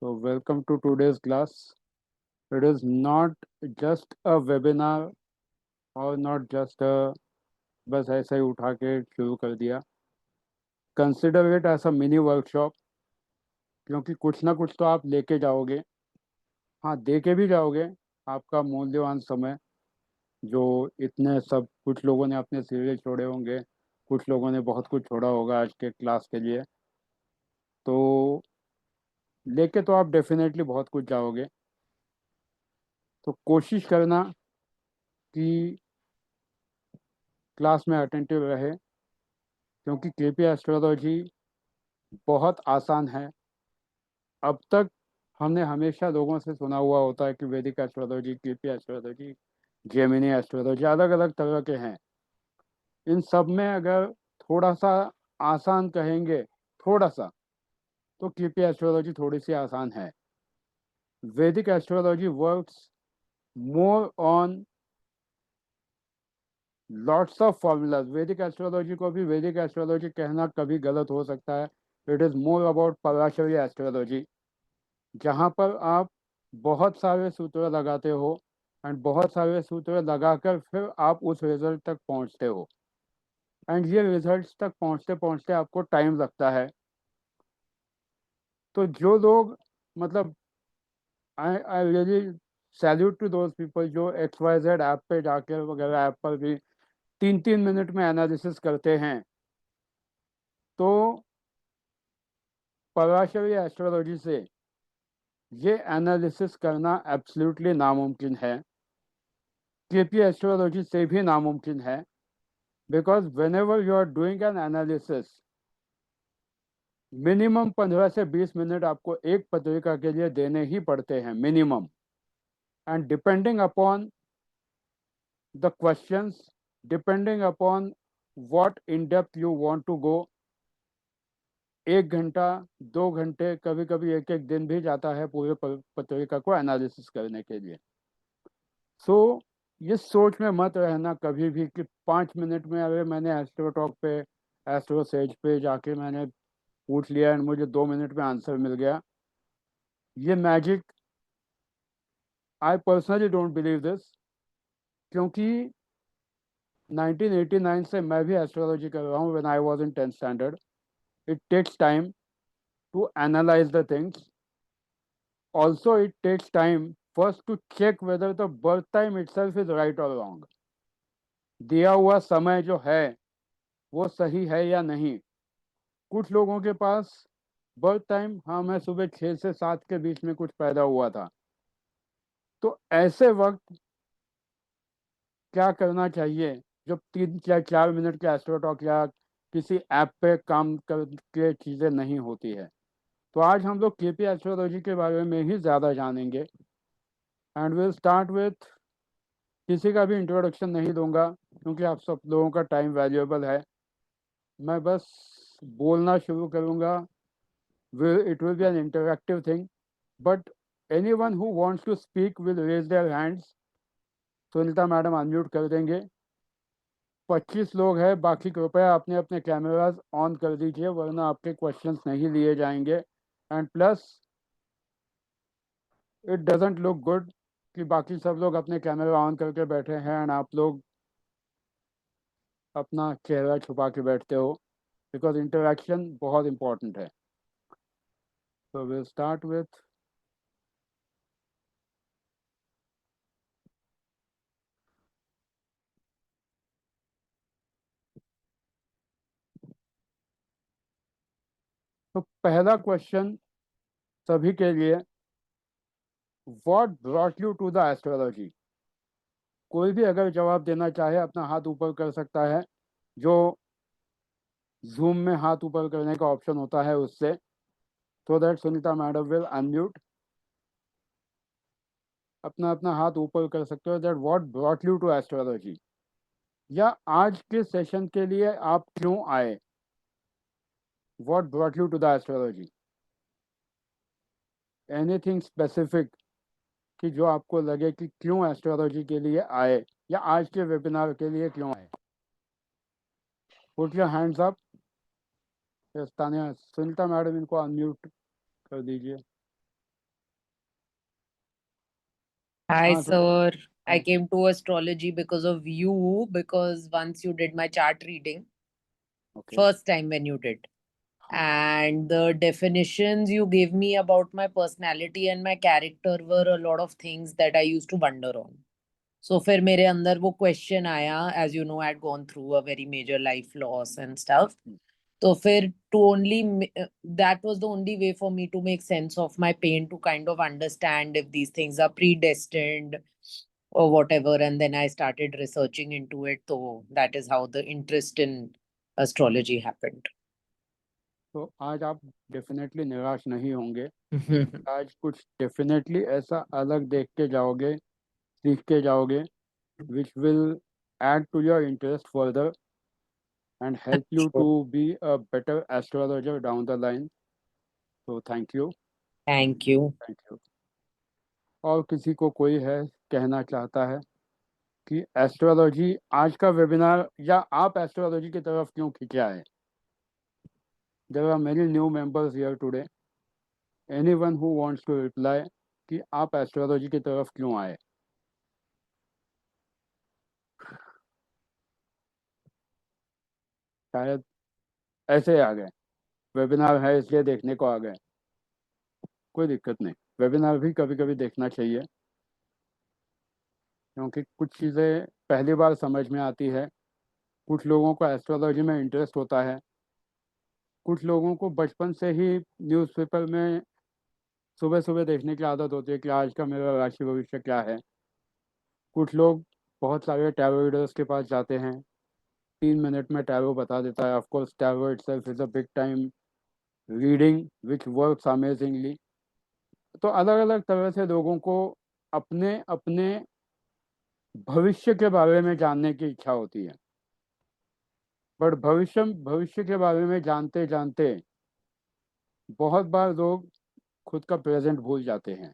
So, welcome to today's class. It is not just a webinar और not just a बस ऐसे ही उठा के शुरू कर दिया. Consider it as a mini workshop क्योंकि कुछ ना कुछ तो आप लेके जाओगे. हाँ, दे के भी जाओगे आपका मूल्यवान समय. जो इतने सब कुछ लोगों ने अपने सिरे छोड़े होंगे, कुछ लोगों ने बहुत कुछ छोड़ा होगा आज के क्लास के लिए. तो लेके तो आप डेफिनेटली बहुत कुछ जाओगे. तो कोशिश करना कि क्लास में अटेंटिव रहे क्योंकि केपी एस्ट्रोलॉजी बहुत आसान है. अब तक हमने हमेशा लोगों से सुना हुआ होता है कि वैदिक astrology, KP astrology, Gemini astrology अलग अलग तरह के हैं. इन सब में अगर थोड़ा सा आसान कहेंगे, थोड़ा सा, तो केपी एस्ट्रोलॉजी थोड़ी सी आसान है. वैदिक astrology works more on lots of formulas. वैदिक एस्ट्रोलॉजी को भी वैदिक एस्ट्रोलॉजी कहना कभी गलत हो सकता है. It is more about Parashari astrology, जहाँ पर आप बहुत सारे सूत्र लगाते हो एंड बहुत सारे सूत्र लगाकर फिर आप उस रिजल्ट तक पहुँचते हो. एंड ये रिजल्ट्स तक पहुँचते पहुँचते आपको टाइम लगता है. तो जो लोग मतलब I really salute to those people जो XYZ ऐप पे जाकर वगैरह ऐप पर भी 3-3 मिनट में एनालिसिस करते हैं. तो पराशरी एस्ट्रोलॉजी से ये एनालिसिस करना एब्सोल्युटली नामुमकिन है. केपी एस्ट्रोलॉजी से भी नामुमकिन है. Because whenever you are doing an analysis, minimum 15 से 20 मिनट आपको एक पत्रिका के लिए देने ही पड़ते हैं minimum. And depending upon the questions, depending upon what in depth you want to go, 1 घंटा 2 घंटे कभी कभी एक एक दिन भी जाता है पूरे पत्रिका को एनालिसिस करने के लिए. सो ये सोच में मत रहना कभी भी कि 5 मिनट में अगर मैंने एस्ट्रो टॉक पे, एस्ट्रो सेज पे जाके मैंने पूछ लिया एंड मुझे 2 मिनट में आंसर मिल गया. ये magic, I personally don't believe this. क्योंकि 1989 से मैं भी एस्ट्रोलॉजी कर रहा हूँ. When I was in 10th standard, it takes time to analyse the things. Also it takes time first to check whether the birth time itself is right और wrong. दिया हुआ समय जो है वो सही है या नहीं. कुछ लोगों के पास बर्थ टाइम, हाँ मैं सुबह 6 से 7 के बीच में कुछ पैदा हुआ था. तो ऐसे वक्त क्या करना चाहिए जब 3 या 4 मिनट के एस्ट्रोटॉक या किसी ऐप पे काम करके चीज़ें नहीं होती है. तो आज हम लोग केपी एस्ट्रोलॉजी के बारे में ही ज़्यादा जानेंगे. एंड विल स्टार्ट विथ, किसी का भी इंट्रोडक्शन नहीं दूंगा क्योंकि आप सब लोगों का टाइम वैल्यूएबल है. मैं बस बोलना शुरू करूंगा. It will be an interactive thing, but anyone who wants to speak will raise their hands. Sunita madam unmute कर देंगे. 25 लोग हैं, बाकी कृपया अपने अपने कैमराज ऑन कर दीजिए वरना आपके क्वेश्चंस नहीं लिए जाएंगे. And plus it doesn't look good कि बाकी सब लोग अपने कैमरा ऑन करके बैठे हैं एंड आप लोग अपना चेहरा छुपा के बैठते हो. बिकॉज इंटरेक्शन बहुत इंपॉर्टेंट है. तो विल स्टार्ट विथ, तो पहला क्वेश्चन सभी के लिए, what brought you to the astrology. कोई भी अगर जवाब देना चाहे अपना हाथ ऊपर कर सकता है. जो जूम में हाथ ऊपर करने का ऑप्शन होता है उससे, so that Sunita madam will unmute. अपना अपना हाथ ऊपर कर सकते हो. That what brought you to astrology, या आज के सेशन के लिए आप क्यों आए. What brought you to the astrology, anything specific कि जो आपको लगे कि क्यों एस्ट्रोलॉजी के लिए आए या आज के वेबिनार के लिए क्यों आए. Put your hands up. Tania, Sunita madam इनको अनम्यूट कर दीजिए. Hi, हाँ थोड़े sir. I हाँ came to astrology because of you, because once you did my chart reading, okay first time when you did. हाँ And the definitions you gave me about my personality and my character were a lot of things that I used to wonder on. So फिर मेरे अंदर वो question आया, as you know, I had gone through a very major life loss and stuff. तो फिर to that was the only way for me to make sense of my pain, to kind of understand if these things are predestined or whatever. And then I started researching into it. So that is how the interest in astrology happened. तो आज आप definitely निराश नहीं होंगे। आज कुछ definitely ऐसा अलग देख के जाओगे, सीख के जाओगे, which will add to your interest further and help you Sure. to be a better astrologer down the line. So thank you, Thank you. thank you. और किसी को कोई है कहना चाहता है कि एस्ट्रोलॉजी आज का वेबिनार या आप एस्ट्रोलॉजी की तरफ क्यों खींचे आए? There are many new members here today. Anyone who wants to reply कि आप एस्ट्रोलॉजी की तरफ क्यों आए? शायद ऐसे आ गए, वेबिनार है इसलिए देखने को आ गए। कोई दिक्कत नहीं, वेबिनार भी कभी कभी देखना चाहिए, क्योंकि कुछ चीज़ें पहली बार समझ में आती है। कुछ लोगों को एस्ट्रोलॉजी में इंटरेस्ट होता है, कुछ लोगों को बचपन से ही न्यूज़पेपर में सुबह सुबह देखने की आदत होती है कि आज का मेरा राशि भविष्य क्या है। कुछ लोग बहुत सारे टैरो रीडर्स के पास जाते हैं, 3 मिनट में टैरो बता देता है। Of course tarot itself is a big time reading which works amazingly. तो अलग अलग तरह से लोगों को अपने अपने भविष्य के बारे में जानने की इच्छा होती है, बट भविष्य के बारे में जानते जानते बहुत बार लोग खुद का प्रेजेंट भूल जाते हैं।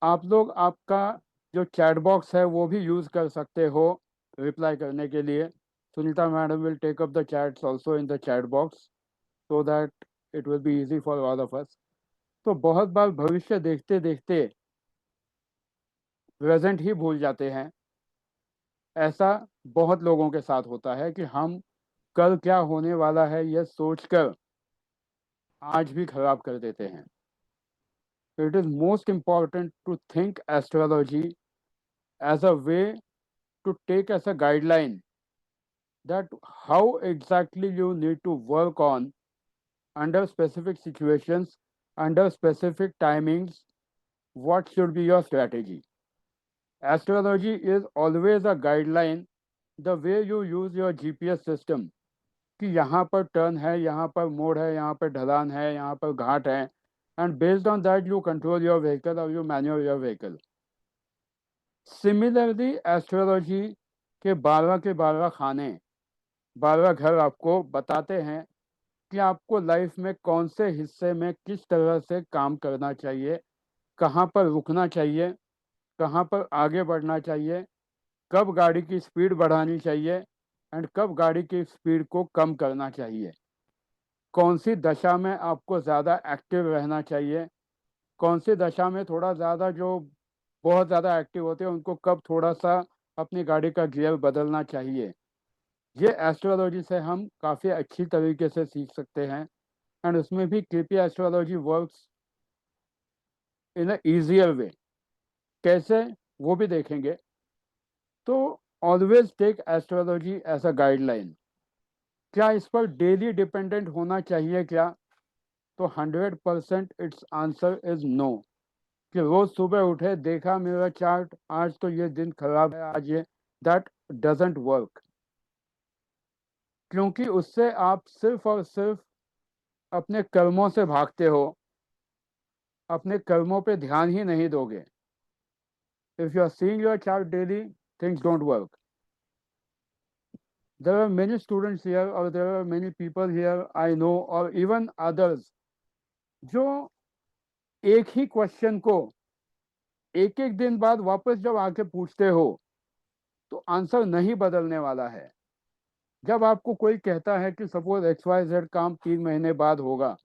आप लोग आपका जो चैट बॉक्स है वो भी यूज़ कर सकते हो रिप्लाई करने के लिए। Sunita madam will take up the chats also in the chat box so that it will be easy for all of us. तो बहुत बार भविष्य देखते देखते प्रेजेंट ही भूल जाते हैं। ऐसा बहुत लोगों के साथ होता है कि हम कल क्या होने वाला है यह सोचकर आज भी खराब कर देते हैं। It is most important to think astrology as a way to take as a guideline that how exactly you need to work on under specific situations, under specific timings, what should be your strategy. Astrology is always a guideline, the way you use your GPS system, कि यहाँ पर turn है, यहाँ पर मोड़ है, यहाँ पर ढलान है, यहाँ पर घाट है, and based on that you control your vehicle or you maneuver your vehicle. Similarly, astrology के 12 के 12 खाने, 12 घर आपको बताते हैं कि आपको लाइफ में कौन से हिस्से में किस तरह से काम करना चाहिए, कहाँ पर रुकना चाहिए, कहाँ पर आगे बढ़ना चाहिए, कब गाड़ी की स्पीड बढ़ानी चाहिए एंड कब गाड़ी की स्पीड को कम करना चाहिए, कौन सी दशा में आपको ज़्यादा एक्टिव रहना चाहिए, कौन सी दशा में थोड़ा ज़्यादा जो बहुत ज़्यादा एक्टिव होते हैं उनको कब थोड़ा सा अपनी गाड़ी का गियर बदलना चाहिए। ये एस्ट्रोलॉजी से हम काफ़ी अच्छी तरीके से सीख सकते हैं एंड उसमें भी KP astrology works in a easier way. कैसे, वो भी देखेंगे। तो always take astrology as a guideline. क्या इस पर डेली डिपेंडेंट होना चाहिए क्या? तो 100% इट्स आंसर इज नो। कि रोज सुबह उठे, देखा मेरा चार्ट आज तो ये दिन खराब है, आज ये, दैट डजेंट वर्क। क्योंकि उससे आप सिर्फ और सिर्फ अपने कर्मों से भागते हो, अपने कर्मों पे ध्यान ही नहीं दोगे। If you are seeing your chart daily, things don't work. There are many students here or there are many people here I know or even others जो एक ही क्वेश्चन को एक एक दिन बाद वापस जब आके पूछते हो तो आंसर नहीं बदलने वाला है। जब आपको कोई कहता है कि सपोज XYZ काम 3 महीने बाद होगा,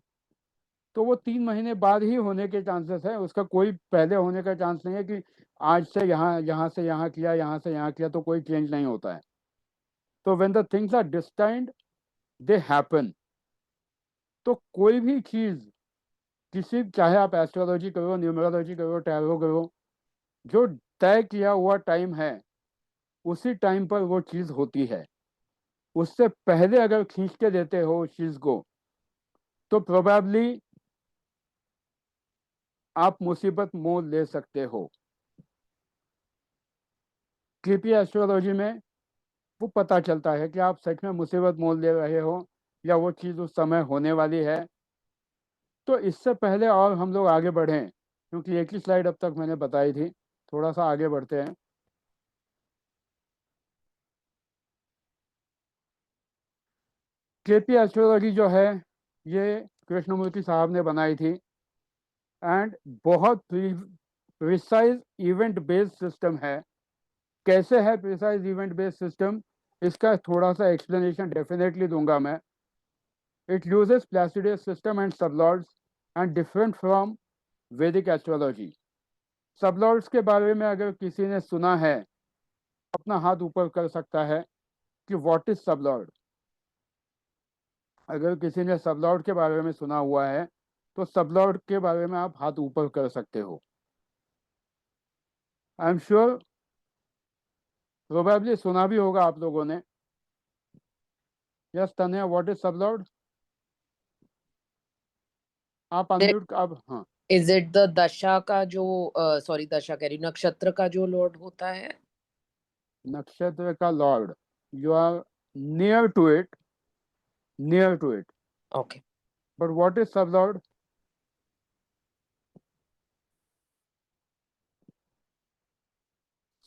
तो वो 3 महीने बाद ही होने के चांसेस है, उसका कोई पहले होने का चांस नहीं है कि आज से यहाँ से यहाँ किया, यहाँ से यहाँ किया, तो कोई चेंज नहीं होता है। तो when the things are destined they happen. तो कोई भी चीज़, किसी, चाहे आप एस्ट्रोलॉजी करो, न्यूमरोलॉजी करो, टैरो करो, जो तय किया हुआ टाइम है उसी टाइम पर वो चीज़ होती है। उससे पहले अगर खींच के देते हो उस चीज़ को, तो प्रोबेबली आप मुसीबत मोल ले सकते हो। क्लिपी एस्ट्रोलॉजी में वो पता चलता है कि आप सच में मुसीबत मोल ले रहे हो या वो चीज़ उस समय होने वाली है। तो इससे पहले और हम लोग आगे बढ़ें, क्योंकि एक ही स्लाइड अब तक मैंने बताई थी, थोड़ा सा आगे बढ़ते हैं। केपी एस्ट्रोलॉजी जो है ये कृष्णमूर्ति साहब ने बनाई थी, एंड बहुत प्रिसाइज इवेंट बेस्ड सिस्टम है। कैसे है प्रिसाइज इवेंट बेस्ड सिस्टम, इसका थोड़ा सा एक्सप्लेनेशन डेफिनेटली दूंगा मैं। It uses Placidus system and sublords and different from Vedic astrology. Sublords के बारे में अगर किसी ने सुना है, अपना हाथ ऊपर कर सकता है कि व्हाट इज सबलॉर्ड। अगर किसी ने सबलॉर्ड के बारे में सुना हुआ है तो सबलॉर्ड के बारे में आप हाथ ऊपर कर सकते हो। आई एम श्योर प्रोबेबली सुना भी होगा आप लोगों ने। Yes तन्या, what is sublord? आप अनम्यूट, आप, हाँ। इज इट द दशा का जो सॉरी दशा कह रही हूँ, नक्षत्र का जो लॉर्ड होता है? नक्षत्र का lord, you are near to it, near to it. Okay. But what is sub lord?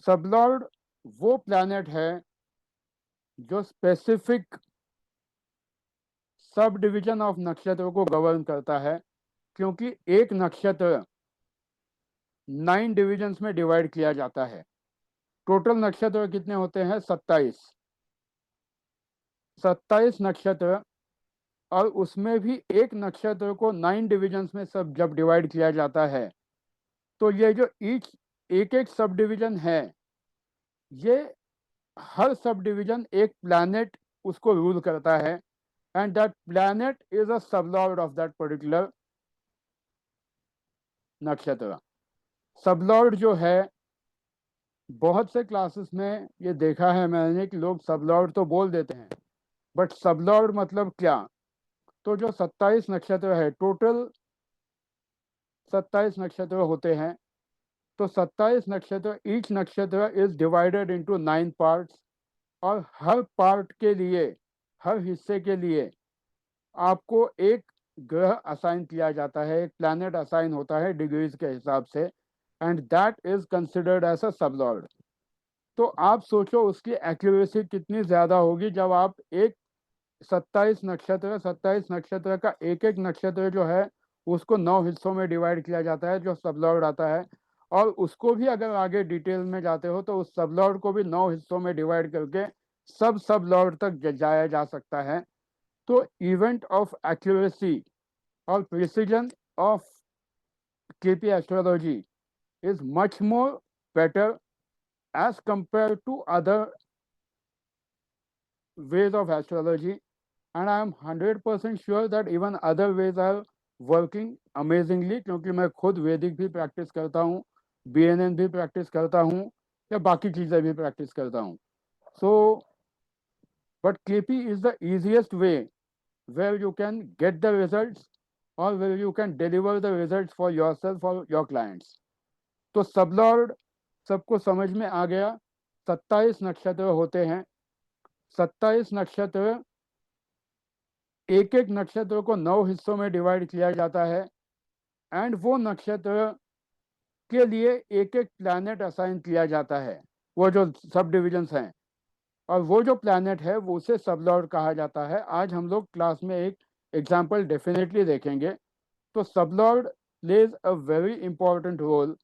Sub lord वो प्लैनेट है जो स्पेसिफिक सब डिवीजन ऑफ नक्षत्र को गवर्न करता है, क्योंकि एक नक्षत्र 9 डिविजन्स में डिवाइड किया जाता है। टोटल नक्षत्र कितने होते हैं? 27। 27 नक्षत्र, और उसमें भी एक नक्षत्र को 9 डिविजन्स में सब जब डिवाइड किया जाता है, तो ये जो एक एक सब डिवीजन है, ये हर सब डिवीजन एक प्लैनेट उसको रूल करता है, and that planet is a sublord of that particular नक्षत्र। सबलॉर्ड जो है, बहुत से क्लासेस में ये देखा है मैंने कि लोग सबलॉर्ड तो बोल देते हैं, बट सबलॉर्ड मतलब क्या? तो जो 27 नक्षत्र है, टोटल 27 नक्षत्र होते हैं, तो 27 नक्षत्र, ईच नक्षत्र इज डिवाइडेड इनटू 9 पार्ट्स, और हर पार्ट के लिए, हर हिस्से के लिए आपको एक ग्रह असाइन किया जाता है, एक प्लैनेट असाइन होता है डिग्रीज के हिसाब से, and that is considered as a sub lord. तो आप सोचो उसकी एक्यूरेसी कितनी ज़्यादा होगी जब आप एक 27 नक्षत्र का एक एक नक्षत्र जो है उसको 9 हिस्सों में डिवाइड किया जाता है, जो सबलॉर्ड आता है, और उसको भी अगर आगे डिटेल में जाते हो तो उस सबलॉर्ड को भी 9 हिस्सों में डिवाइड करके सबलॉर्ड तक जाया जा सकता है। तो इवेंट ऑफ एक्यूरेसी और precision of KP astrology is much more better as compared to other ways of astrology, and I am 100% sure that even other ways are working amazingly, क्योंकि मैं खुद वैदिक भी प्रैक्टिस करता हूँ, BNN भी practice करता हूँ, या बाकी चीज़ें भी प्रैक्टिस करता हूँ। So but KP is the easiest way where you can get the results, or where you can deliver the results for yourself or your clients. तो सबलॉर्ड सबको समझ में आ गया। 27 नक्षत्र होते हैं, 27 नक्षत्र, एक एक नक्षत्र को 9 हिस्सों में डिवाइड किया जाता है, एंड वो नक्षत्र के लिए एक एक प्लैनेट असाइन किया जाता है, वो जो सब डिविजन्स हैं, और वो जो प्लैनेट है वो उसे सबलॉर्ड कहा जाता है। आज हम लोग क्लास में एक एग्जाम्पल डेफिनेटली देखेंगे। तो sub lord plays a very important role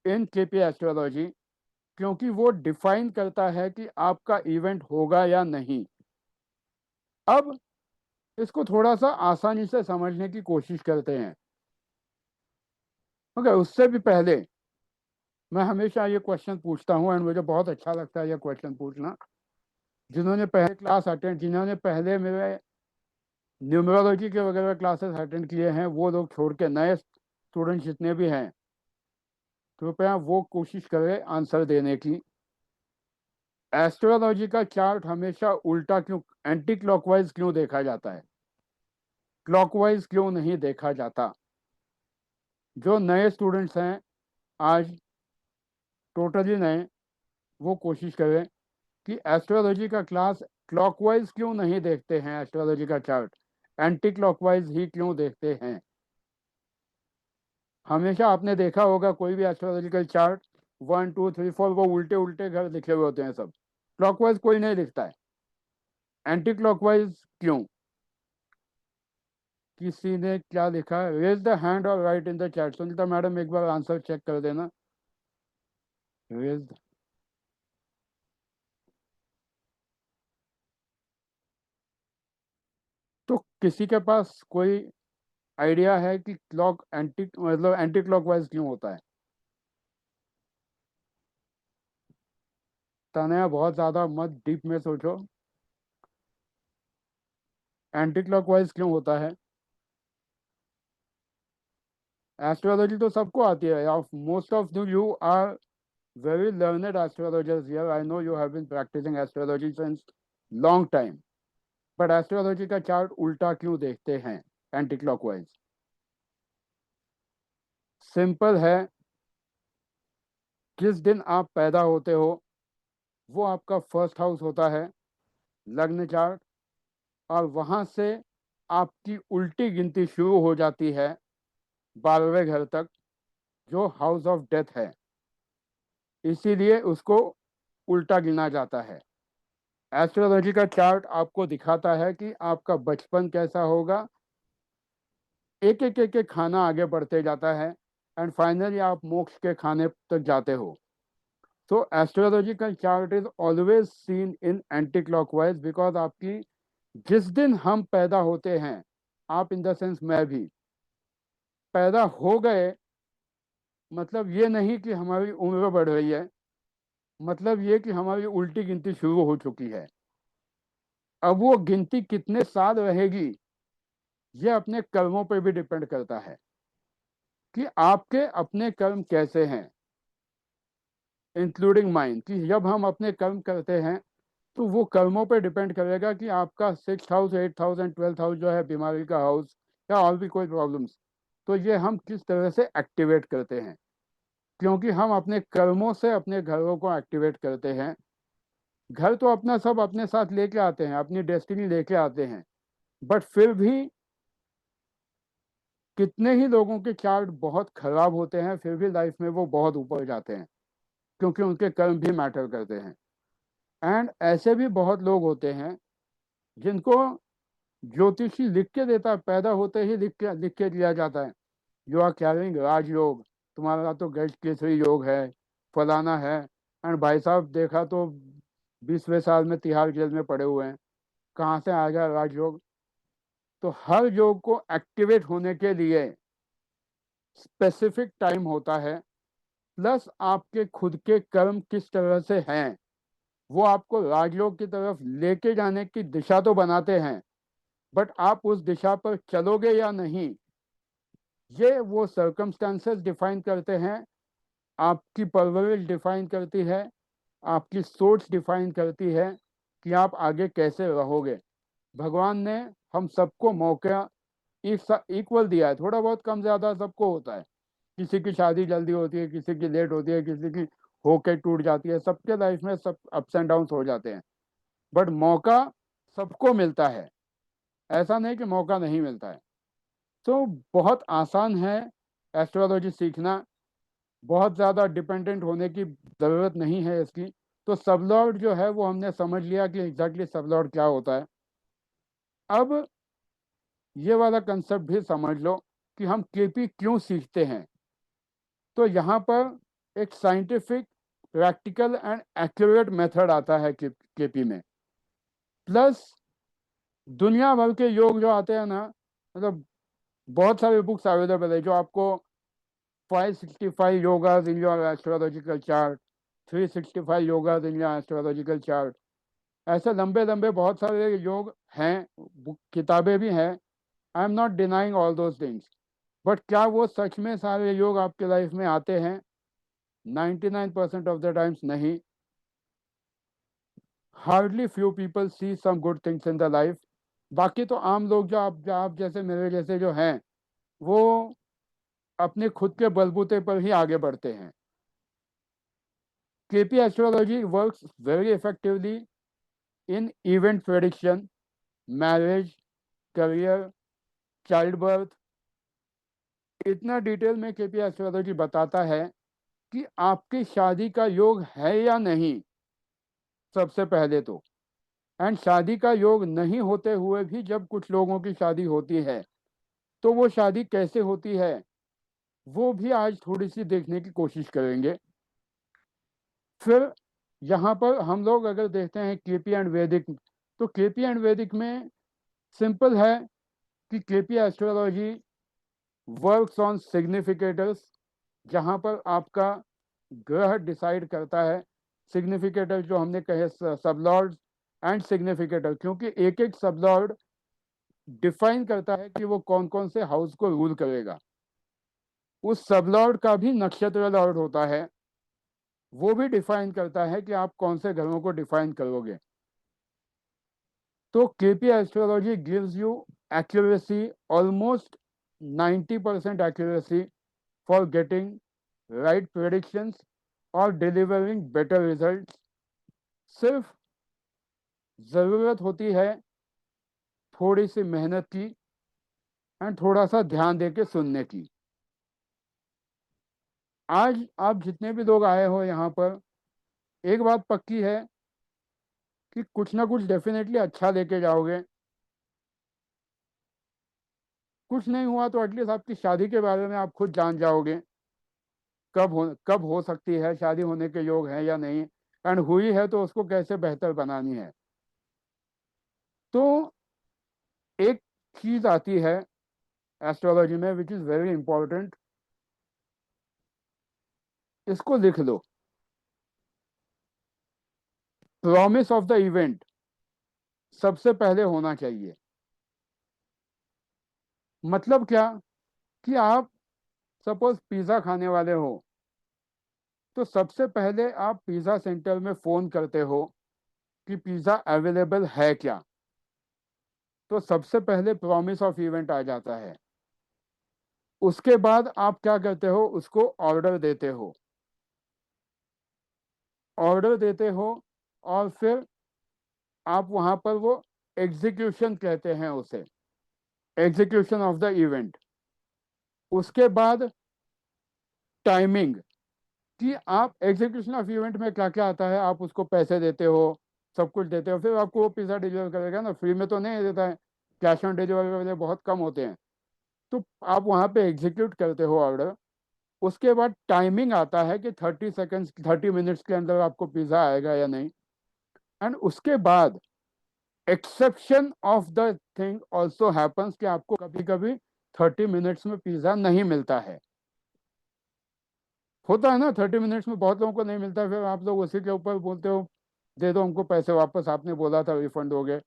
in KP astrology, क्योंकि वो डिफाइन करता है कि आपका इवेंट होगा या नहीं। अब इसको थोड़ा सा आसानी से समझने की कोशिश करते हैं। ओके, उससे भी पहले मैं हमेशा ये क्वेश्चन पूछता हूँ एंड मुझे बहुत अच्छा लगता है ये क्वेश्चन पूछना। जिन्होंने पहले मेरे न्यूमरोलॉजी के वगैरह क्लासेस अटेंड किए हैं, वो लोग छोड़ के नए स्टूडेंट जितने भी हैं, कृपया वो कोशिश करें आंसर देने की। एस्ट्रोलॉजी का चार्ट हमेशा उल्टा क्यों, एंटी क्लॉकवाइज क्यों देखा जाता है, क्लॉकवाइज क्यों नहीं देखा जाता? जो नए स्टूडेंट्स हैं आज, टोटली नए, वो कोशिश करें कि एस्ट्रोलॉजी का क्लास क्लॉकवाइज क्यों नहीं देखते हैं, एस्ट्रोलॉजी का चार्ट एंटी क्लॉकवाइज ही क्यों देखते हैं। हमेशा आपने देखा होगा कोई भी एस्ट्रोलॉजिकल चार्ट 1 2 3 4 वो उल्टे उल्टे घर लिखे हुए होते हैं सब, क्लॉकवाइज कोई नहीं लिखता है। एंटी क्लॉकवाइज क्यों? किसी ने क्या लिखा है? रेज द हैंड और right in the chat. Sunita madam एक बार आंसर चेक कर देना। रेज, तो किसी के पास कोई आइडिया है कि क्लॉक एंटी मतलब एंटी क्लॉकवाइज क्यों होता है? तनया बहुत ज्यादा मत डीप में सोचो, एंटी क्लॉकवाइज क्यों होता है? एस्ट्रोलॉजी तो सबको आती है, of most of you are very learned astrologers here. I know you have been practicing astrology since long time. But astrology का चार्ट उल्टा क्यों देखते हैं एंटी क्लॉकवाइज? सिंपल है, जिस दिन आप पैदा होते हो वो आपका फर्स्ट हाउस होता है, लग्न चार्ट, और वहां से आपकी उल्टी गिनती शुरू हो जाती है 12वें घर तक, जो हाउस ऑफ डेथ है। इसीलिए उसको उल्टा गिना जाता है। एस्ट्रोलॉजी का चार्ट आपको दिखाता है कि आपका बचपन कैसा होगा, एक एक एक एक खाना आगे बढ़ते जाता है एंड फाइनली आप मोक्ष के खाने तक जाते हो। तो astrological chart is always seen in anti clockwise because आपकी, जिस दिन हम पैदा होते हैं, आप इन द सेंस मैं भी पैदा हो गए, मतलब ये नहीं कि हमारी उम्र बढ़ रही है, मतलब ये कि हमारी उल्टी गिनती शुरू हो चुकी है। अब वो गिनती कितने साल रहेगी, ये अपने कर्मों पर भी डिपेंड करता है कि आपके अपने कर्म कैसे हैं, इंक्लूडिंग माइंड, कि जब हम अपने कर्म करते हैं तो वो कर्मों पे डिपेंड करेगा कि आपका 6 house 8 house and 12th house जो है बीमारी का हाउस, या और भी कोई प्रॉब्लम्स, तो ये हम किस तरह से एक्टिवेट करते हैं, क्योंकि हम अपने कर्मों से अपने घरों को एक्टिवेट करते हैं। घर तो अपना सब अपने साथ लेके आते हैं, अपनी डेस्टिनी लेके आते हैं, बट फिर भी कितने ही लोगों के चार्ट बहुत खराब होते हैं, फिर भी लाइफ में वो बहुत ऊपर जाते हैं, क्योंकि उनके कर्म भी मैटर करते हैं। एंड ऐसे भी बहुत लोग होते हैं जिनको ज्योतिषी लिख के देता है, पैदा होते ही लिख के दिया जाता है, यू आर कैरिंग राजयोग, तुम्हारा तो गैस केसरी योग है, फलाना है। एंड भाई साहब देखा तो 20वें साल में तिहाड़ जेल में पड़े हुए हैं, कहाँ से आ गया राजयोग? तो हर योग को एक्टिवेट होने के लिए स्पेसिफिक टाइम होता है, प्लस आपके खुद के कर्म किस तरह से हैं, वो आपको राजयोग की तरफ लेके जाने की दिशा तो बनाते हैं, बट आप उस दिशा पर चलोगे या नहीं, ये वो सर्कमस्टांसेस डिफाइन करते हैं, आपकी परवरिश डिफाइन करती है, आपकी सोच डिफाइन करती है कि आप आगे कैसे रहोगे। भगवान ने हम सबको मौका इक्वल दिया है, थोड़ा बहुत कम ज़्यादा सबको होता है, किसी की शादी जल्दी होती है, किसी की लेट होती है, किसी की होके टूट जाती है, सबके लाइफ में सब अप्स एंड डाउन्स हो जाते हैं, बट मौका सबको मिलता है, ऐसा नहीं कि मौका नहीं मिलता है। तो बहुत आसान है एस्ट्रोलॉजी सीखना, बहुत ज़्यादा डिपेंडेंट होने की ज़रूरत नहीं है इसकी। तो सबलॉर्ड जो है वो हमने समझ लिया कि एग्जैक्टली सबलॉर्ड क्या होता है। अब ये वाला कंसेप्ट भी समझ लो कि हम केपी क्यों सीखते हैं। तो यहाँ पर एक scientific, practical and accurate method आता है केपी में, प्लस दुनिया भर के योग जो आते हैं ना, मतलब बहुत सारे बुक्स अवेलेबल है जो आपको 565 yogas in your astrological chart, 365 yogas in your astrological chart, ऐसे लंबे लंबे बहुत सारे योग हैं, किताबें भी हैं। I am not denying all those things, but क्या वो सच में सारे योग आपके लाइफ में आते हैं? 99% ऑफ द टाइम्स नहीं। Hardly few people see some good things in the life. बाकी तो आम लोग जो आप जैसे मेरे जैसे जो हैं, वो अपने खुद के बलबूते पर ही आगे बढ़ते हैं। KP astrology works very effectively in event prediction, marriage, career, child birth. इतना डिटेल में केपी एस्ट्रोलॉजी बताता है कि आपकी शादी का योग है या नहीं, सबसे पहले तो। एंड शादी का योग नहीं होते हुए भी जब कुछ लोगों की शादी होती है, तो वो शादी कैसे होती है, वो भी आज थोड़ी सी देखने की कोशिश करेंगे। फिर यहाँ पर हम लोग अगर देखते हैं केपी एंड वैदिक, तो केपी एंड वैदिक में सिंपल है कि केपी एस्ट्रोलॉजी वर्क्स ऑन सिग्निफिकेटर्स, जहाँ पर आपका ग्रह डिसाइड करता है। सिग्निफिकेटर जो हमने कहे सबलॉर्ड एंड सिग्निफिकेटर, क्योंकि एक एक सबलॉर्ड डिफाइन करता है कि वो कौन कौन से हाउस को रूल करेगा। उस सबलॉर्ड का भी नक्षत्र लॉर्ड होता है, वो भी डिफाइन करता है कि आप कौन से घरों को डिफाइन करोगे। तो KP astrology gives you accuracy, almost 90% accuracy for getting right predictions और डिलीवरिंग बेटर रिजल्ट्स। सिर्फ ज़रूरत होती है थोड़ी सी मेहनत की एंड थोड़ा सा ध्यान दे के सुनने की। आज आप जितने भी लोग आए हो यहाँ पर, एक बात पक्की है कि कुछ ना कुछ डेफिनेटली अच्छा लेके जाओगे। कुछ नहीं हुआ तो एटलीस्ट आपकी शादी के बारे में आप खुद जान जाओगे, कब हो सकती है, शादी होने के योग है या नहीं, एंड हुई है तो उसको कैसे बेहतर बनानी है। तो एक चीज आती है एस्ट्रोलॉजी में विच इज वेरी इंपॉर्टेंट, इसको लिख लो। प्रॉमिस ऑफ द इवेंट सबसे पहले होना चाहिए। मतलब क्या, कि आप सपोज पिज्ज़ा खाने वाले हो, तो सबसे पहले आप पिज़्ज़ा सेंटर में फ़ोन करते हो कि पिज़्ज़ा अवेलेबल है क्या। तो सबसे पहले प्रॉमिस ऑफ इवेंट आ जाता है। उसके बाद आप क्या करते हो, उसको ऑर्डर देते हो। ऑर्डर देते हो और फिर आप वहाँ पर वो एग्जीक्यूशन कहते हैं उसे, एग्जीक्यूशन ऑफ द इवेंट। उसके बाद टाइमिंग, कि आप एग्जीक्यूशन ऑफ इवेंट में क्या क्या आता है, आप उसको पैसे देते हो, सब कुछ देते हो, फिर आपको वो पिज़्ज़ा डिलीवर करेगा ना, फ्री में तो नहीं देता है, कैश ऑन डिलीवरी वाले बहुत कम होते हैं। तो आप वहाँ पे एग्जीक्यूट करते हो ऑर्डर। उसके बाद टाइमिंग आता है कि 30 सेकेंड्स 30 मिनट्स के अंदर आपको पिज़्ज़ा आएगा या नहीं। एंड उसके बाद exception of the thing also happens, कि आपको कभी कभी 30 मिनट्स में पिज़्ज़ा नहीं मिलता है। होता है ना, 30 मिनट्स में बहुत लोगों को नहीं मिलता है, फिर आप लोग उसी के ऊपर बोलते हो दे दो हमको पैसे वापस, आपने बोला था रिफंड हो गए।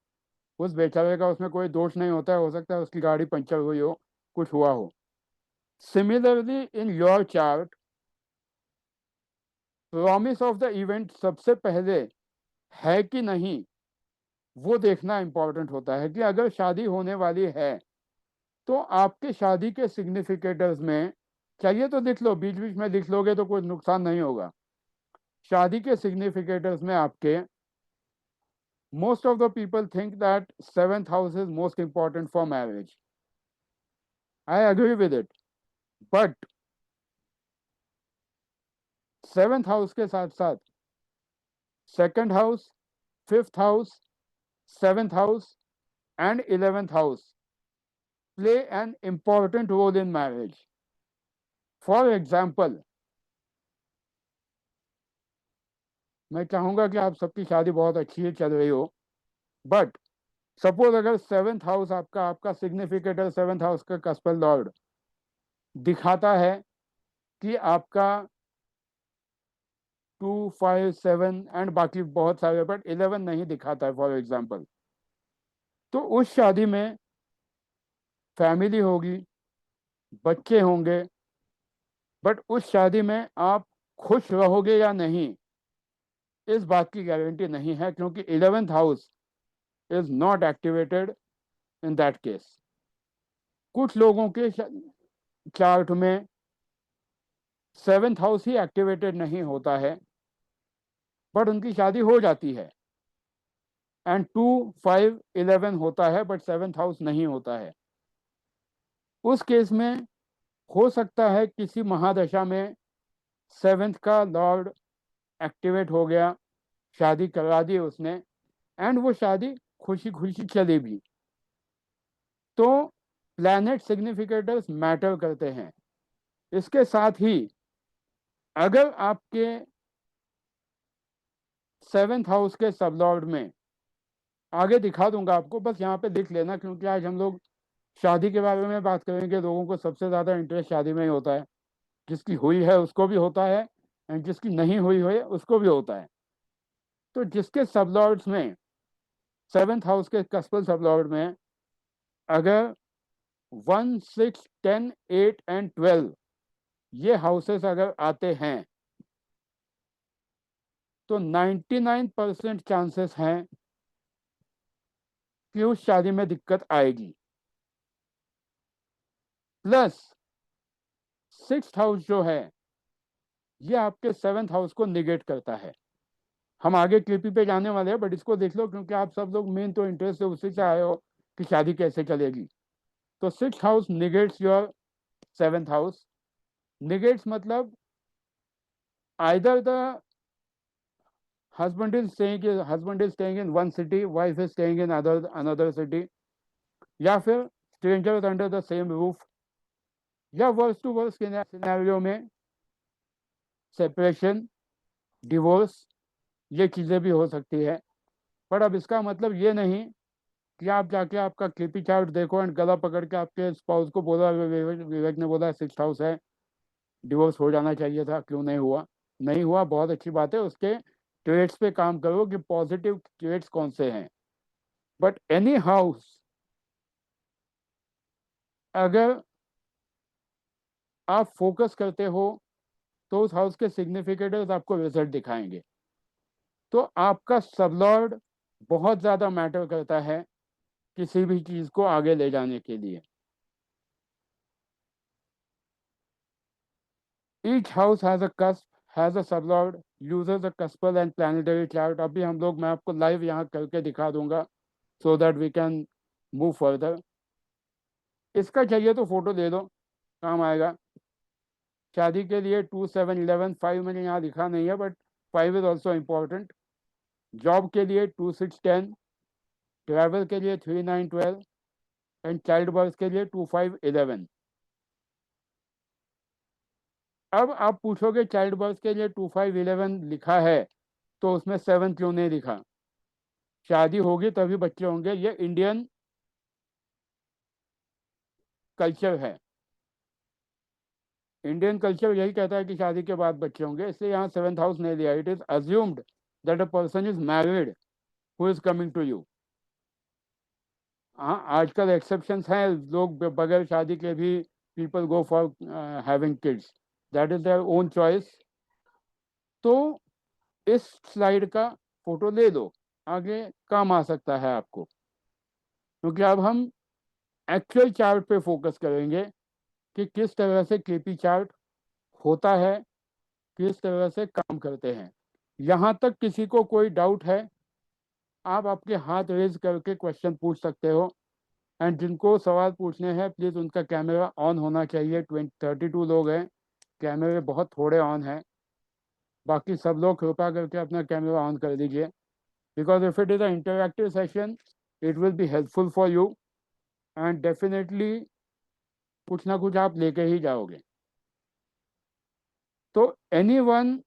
उस बेचारे का उसमें कोई दोष नहीं होता है, हो सकता है उसकी गाड़ी पंचर हुई हो, कुछ हुआ हो। Similarly in your chart, promise of the event सबसे पहले है कि नहीं, वो देखना इंपॉर्टेंट होता है। कि अगर शादी होने वाली है तो आपके शादी के सिग्निफिकेटर्स में, चाहिए तो लिख लो, बीच बीच में लिख लोगे तो कोई नुकसान नहीं होगा। शादी के सिग्निफिकेटर्स में आपके, most of the people think that seventh house is most important for marriage. I agree with it, but seventh house के साथ साथ second house, fifth house, seventh house and 11th house play an important role in marriage. For example, मैं चाहूंगा कि आप सबकी शादी बहुत अच्छी चल रही हो, बट सपोज अगर 7th हाउस आपका सिग्निफिकेटर 7th हाउस का कस्पल लॉर्ड दिखाता है कि आपका 2, 5, 7 एंड बाकी बहुत सारे, बट 11 नहीं दिखाता है फॉर एग्जाम्पल, तो उस शादी में फैमिली होगी, बच्चे होंगे, बट उस शादी में आप खुश रहोगे या नहीं, इस बात की गारंटी नहीं है, क्योंकि 11th house is not activated in that case. कुछ लोगों के चार्ट में 7th हाउस ही एक्टिवेटेड नहीं होता है, बट उनकी शादी हो जाती है, एंड 2, 5, 11 होता है, बट 7th हाउस नहीं होता है। उस केस में हो सकता है किसी महादशा में 7th का लॉर्ड एक्टिवेट हो गया, शादी करवा दी उसने, एंड वो शादी खुशी खुशी चली भी। तो प्लैनेट सिग्निफिकेटर्स मैटर करते हैं। इसके साथ ही अगर आपके 7th हाउस के सबलॉर्ड में, आगे दिखा दूंगा आपको, बस यहाँ पे लिख लेना, क्योंकि आज हम लोग शादी के बारे में बात करेंगे। लोगों को सबसे ज़्यादा इंटरेस्ट शादी में ही होता है, जिसकी हुई है उसको भी होता है, एंड जिसकी नहीं हुई है उसको भी होता है। तो जिसके सबलॉर्ड्स में 7th हाउस के कस्पल सबलॉर्ड में अगर 1, 6, 10, 8 एंड 12 ये हाउसेस अगर आते हैं, तो 99% चांसेस हैं कि उस शादी में दिक्कत आएगी। प्लस 6th हाउस जो है ये आपके 7th हाउस को निगेट करता है। हम आगे क्लिपी पे जाने वाले हैं, बट इसको देख लो, क्योंकि आप सब लोग मेन तो इंटरेस्ट से उसी से आए हो कि शादी कैसे चलेगी। तो 6th house negates your 7th house. Negates मतलब either the husband is staying in one city, wife is staying in another city, या फिर strangers under the same roof, या वर्स टू वर्स सिनेरियो में सेपरेशन, डिवोर्स, ये चीज़ें भी हो सकती है। पर अब इसका मतलब ये नहीं कि आप जाके आपका क्लिपी चार्ट देखो एंड गला पकड़ के आपके स्पाउस को बोला, विवेक ने बोला 6th हाउस है, डिवोर्स हो जाना चाहिए था, क्यों नहीं हुआ? नहीं हुआ, बहुत अच्छी बात है, उसके ट्रेड्स पे काम करो कि पॉजिटिव ट्रेड्स कौन से हैं। बट एनी हाउस अगर आप फोकस करते हो तो उस हाउस के सिग्निफिकेटर्स आपको रिजल्ट दिखाएंगे। तो आपका सबलॉर्ड बहुत ज़्यादा मैटर करता है किसी भी चीज़ को आगे ले जाने के लिए। Each house has a cusp, has a sublord, uses a कस्पल and planetary chart. अभी हम लोग, मैं आपको लाइव यहाँ करके दिखा दूंगा so that we can move further. इसका चाहिए तो फोटो दे दो, काम आएगा। शादी के लिए 2, 7, 11, 5 मैंने यहाँ लिखा नहीं है, but 5 is also important. Job के लिए 2, 6, 10, ट्रैवल के लिए 3, 9, 12 एंड चाइल्ड बर्थ के लिए 2, 5, 11। अब आप पूछोगे चाइल्ड बर्थ के लिए 2, 5, 11 लिखा है तो उसमें 7 क्यों नहीं लिखा? शादी होगी तभी बच्चे होंगे, ये इंडियन कल्चर है। इंडियन कल्चर यही कहता है कि शादी के बाद बच्चे होंगे, इसलिए यहाँ 7th हाउस नहीं लिया। It is assumed that a person is married who is coming to you. हाँ, आजकल एक्सेप्शंस हैं, लोग बगैर शादी के भी people go for having kids, that is their own choice. तो इस स्लाइड का फोटो ले लो, आगे काम आ सकता है आपको, क्योंकि अब हम एक्चुअल चार्ट पे फोकस करेंगे कि किस तरह से केपी चार्ट होता है, किस तरह से काम करते हैं। यहाँ तक किसी को कोई डाउट है, आप आपके हाथ रेज करके क्वेश्चन पूछ सकते हो। एंड जिनको सवाल पूछने हैं प्लीज़ उनका कैमरा ऑन होना चाहिए। 32 लोग हैं, कैमरे बहुत थोड़े ऑन हैं, बाकी सब लोग कृपा करके अपना कैमरा ऑन कर दीजिए, because if it is a interactive session it will be helpful for you, and definitely कुछ ना कुछ आप लेके ही जाओगे। तो anyone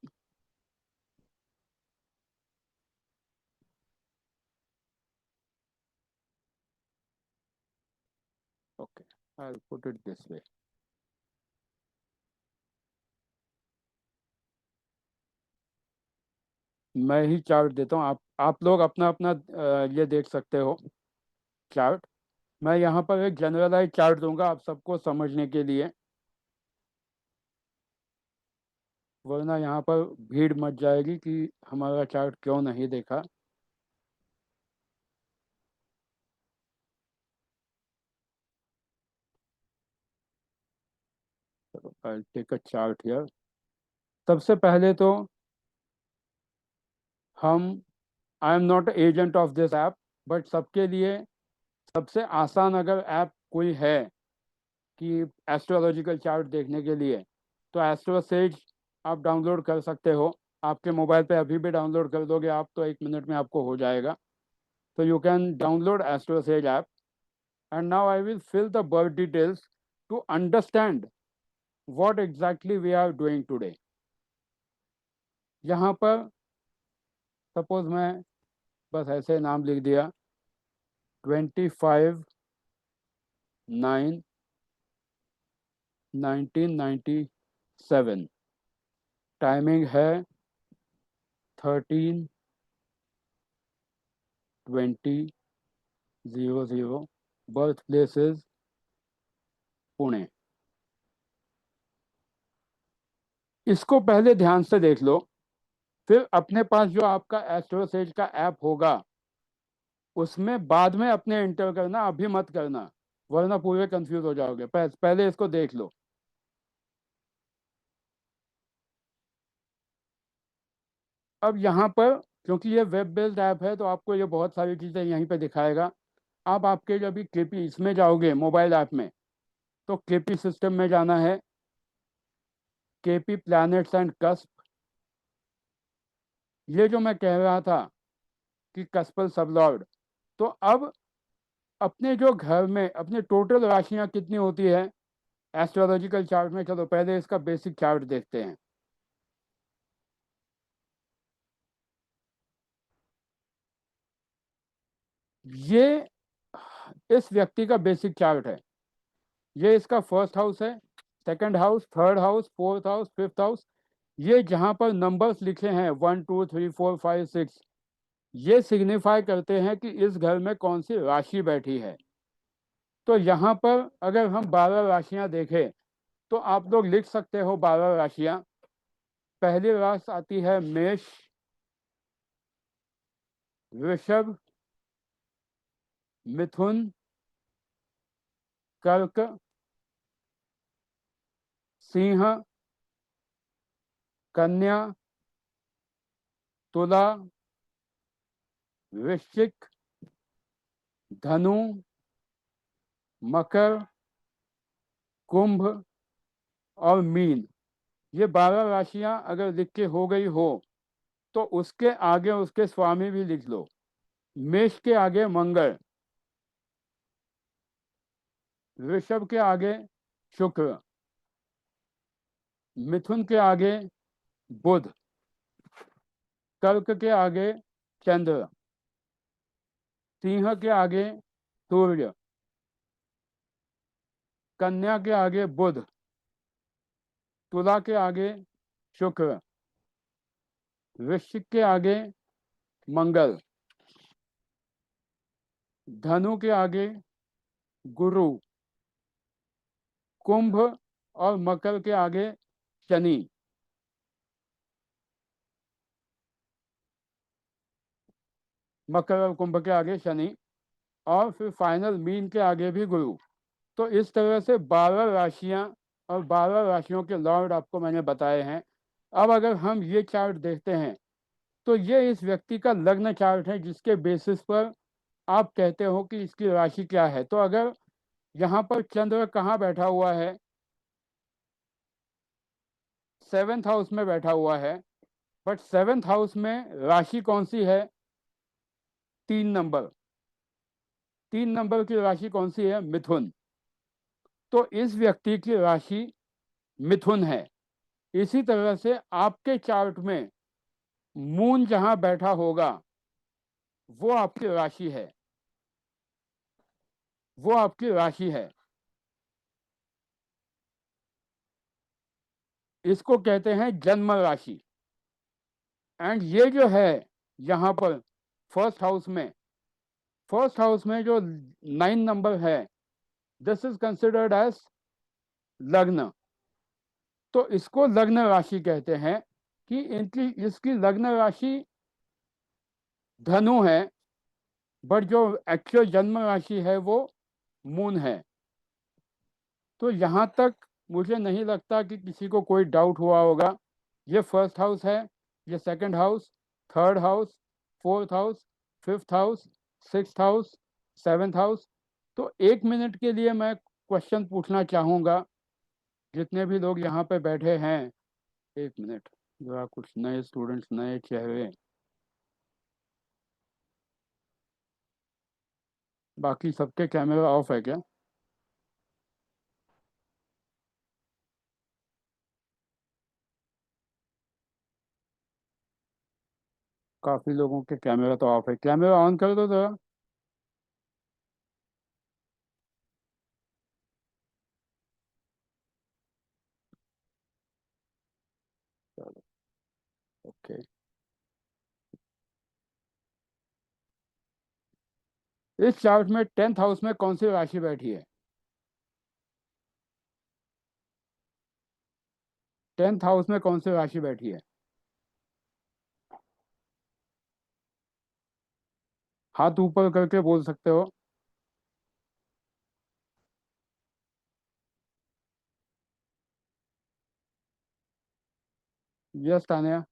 Okay, I'll put it this way. मैं ही चार्ट देता हूँ, आप लोग अपना अपना ये देख सकते हो चार्ट। मैं यहाँ पर एक जनरलाइज चार्ट दूंगा आप सबको समझने के लिए, वरना यहाँ पर भीड़ मच जाएगी कि हमारा चार्ट क्यों नहीं देखा। चलो, I'll take a chart here. सबसे पहले तो हम, I am not agent of this app, but सबके लिए सबसे आसान अगर ऐप कोई है कि एस्ट्रोलॉजिकल चार्ट देखने के लिए, तो एस्ट्रोसेज आप डाउनलोड कर सकते हो। आपके मोबाइल पे अभी भी डाउनलोड कर दोगे आप तो 1 मिनट में आपको हो जाएगा। तो you can download AstroSage app, and now I will fill the birth details to understand what exactly we are doing today. यहाँ पर सपोज मैं बस ऐसे नाम लिख दिया, 25/9/1997, टाइमिंग है 13:20, बर्थ प्लेसेस पुणे। इसको पहले ध्यान से देख लो, फिर अपने पास जो आपका एस्ट्रोसेज का ऐप होगा उसमें बाद में अपने एंटर करना, अभी मत करना, वरना पूरे कंफ्यूज हो जाओगे। पहले इसको देख लो। अब यहाँ पर क्योंकि ये वेब बेस्ड ऐप है तो आपको ये बहुत सारी चीज़ें यहीं पे दिखाएगा। आप आपके जब भी केपी इसमें जाओगे मोबाइल ऐप में, तो केपी सिस्टम में जाना है, केपी प्लैनेट्स एंड कस्प। ये जो मैं कह रहा था कि कस्पल सबलॉर्ड, तो अब अपने जो घर में अपने टोटल राशियां कितनी होती है एस्ट्रोलॉजिकल चार्ट में, चलो पहले इसका बेसिक चार्ट देखते हैं। ये इस व्यक्ति का बेसिक चार्ट है। ये इसका फर्स्ट हाउस है, second house, third house, fourth house, fifth house. ये जहां पर नंबर्स लिखे हैं 1 2 3 4 5 6, ये सिग्निफाई करते हैं कि इस घर में कौन सी राशि बैठी है। तो यहाँ पर अगर हम 12 राशियां देखें तो आप लोग लिख सकते हो 12 राशियां। पहली राशि आती है मेष, वृषभ, मिथुन, कर्क, सिंह, कन्या, तुला, वृश्चिक, धनु, मकर, कुंभ और मीन। ये 12 राशियां अगर लिख के हो गई हो तो उसके आगे उसके स्वामी भी लिख लो। मेष के आगे मंगल, वृषभ के आगे शुक्र, मिथुन के आगे बुध, कर्क के आगे चंद्र, सिंह के आगे सूर्य, कन्या के आगे बुध, तुला के आगे शुक्र, वृश्चिक के आगे मंगल, धनु के आगे गुरु, कुंभ और मकर के आगे शनि। मकर और कुंभ के आगे शनि, और फिर फाइनल मीन के आगे भी गुरु। तो इस तरह से 12 राशियां और 12 राशियों के लॉर्ड आपको मैंने बताए हैं। अब अगर हम ये चार्ट देखते हैं तो ये इस व्यक्ति का लग्न चार्ट है, जिसके बेसिस पर आप कहते हो कि इसकी राशि क्या है। तो अगर यहाँ पर चंद्र कहाँ बैठा हुआ है, 7th हाउस में बैठा हुआ है, बट 7th हाउस में राशि कौन सी है, 3 नंबर। 3 नंबर की राशि कौन सी है, मिथुन। तो इस व्यक्ति की राशि मिथुन है। इसी तरह से आपके चार्ट में मून जहां बैठा होगा वो आपकी राशि है, वो आपकी राशि है। इसको कहते हैं जन्म राशि। एंड ये जो है यहाँ पर फर्स्ट हाउस में जो 9 नंबर है, दिस इज कंसिडर्ड एज लग्न। तो इसको लग्न राशि कहते हैं कि इसकी लग्न राशि धनु है, बट जो एक्चुअल जन्म राशि है वो मून है। तो यहाँ तक मुझे नहीं लगता कि किसी को कोई डाउट हुआ होगा। ये फर्स्ट हाउस है, ये second house, third house, fourth house, fifth house, sixth house, seventh house. तो 1 मिनट के लिए मैं क्वेश्चन पूछना चाहूँगा जितने भी लोग यहाँ पे बैठे हैं। 1 मिनट, जरा कुछ नए स्टूडेंट्स, नए चेहरे। बाकी सबके कैमरा ऑफ है क्या? काफ़ी लोगों के कैमरा तो ऑफ है। कैमरा ऑन कर दो जरा। चलो, ओके। इस चार्ट में 10th हाउस में कौन सी राशि बैठी है? 10th हाउस में कौन सी राशि बैठी है? हाथ ऊपर करके बोल सकते हो। Yes Tania.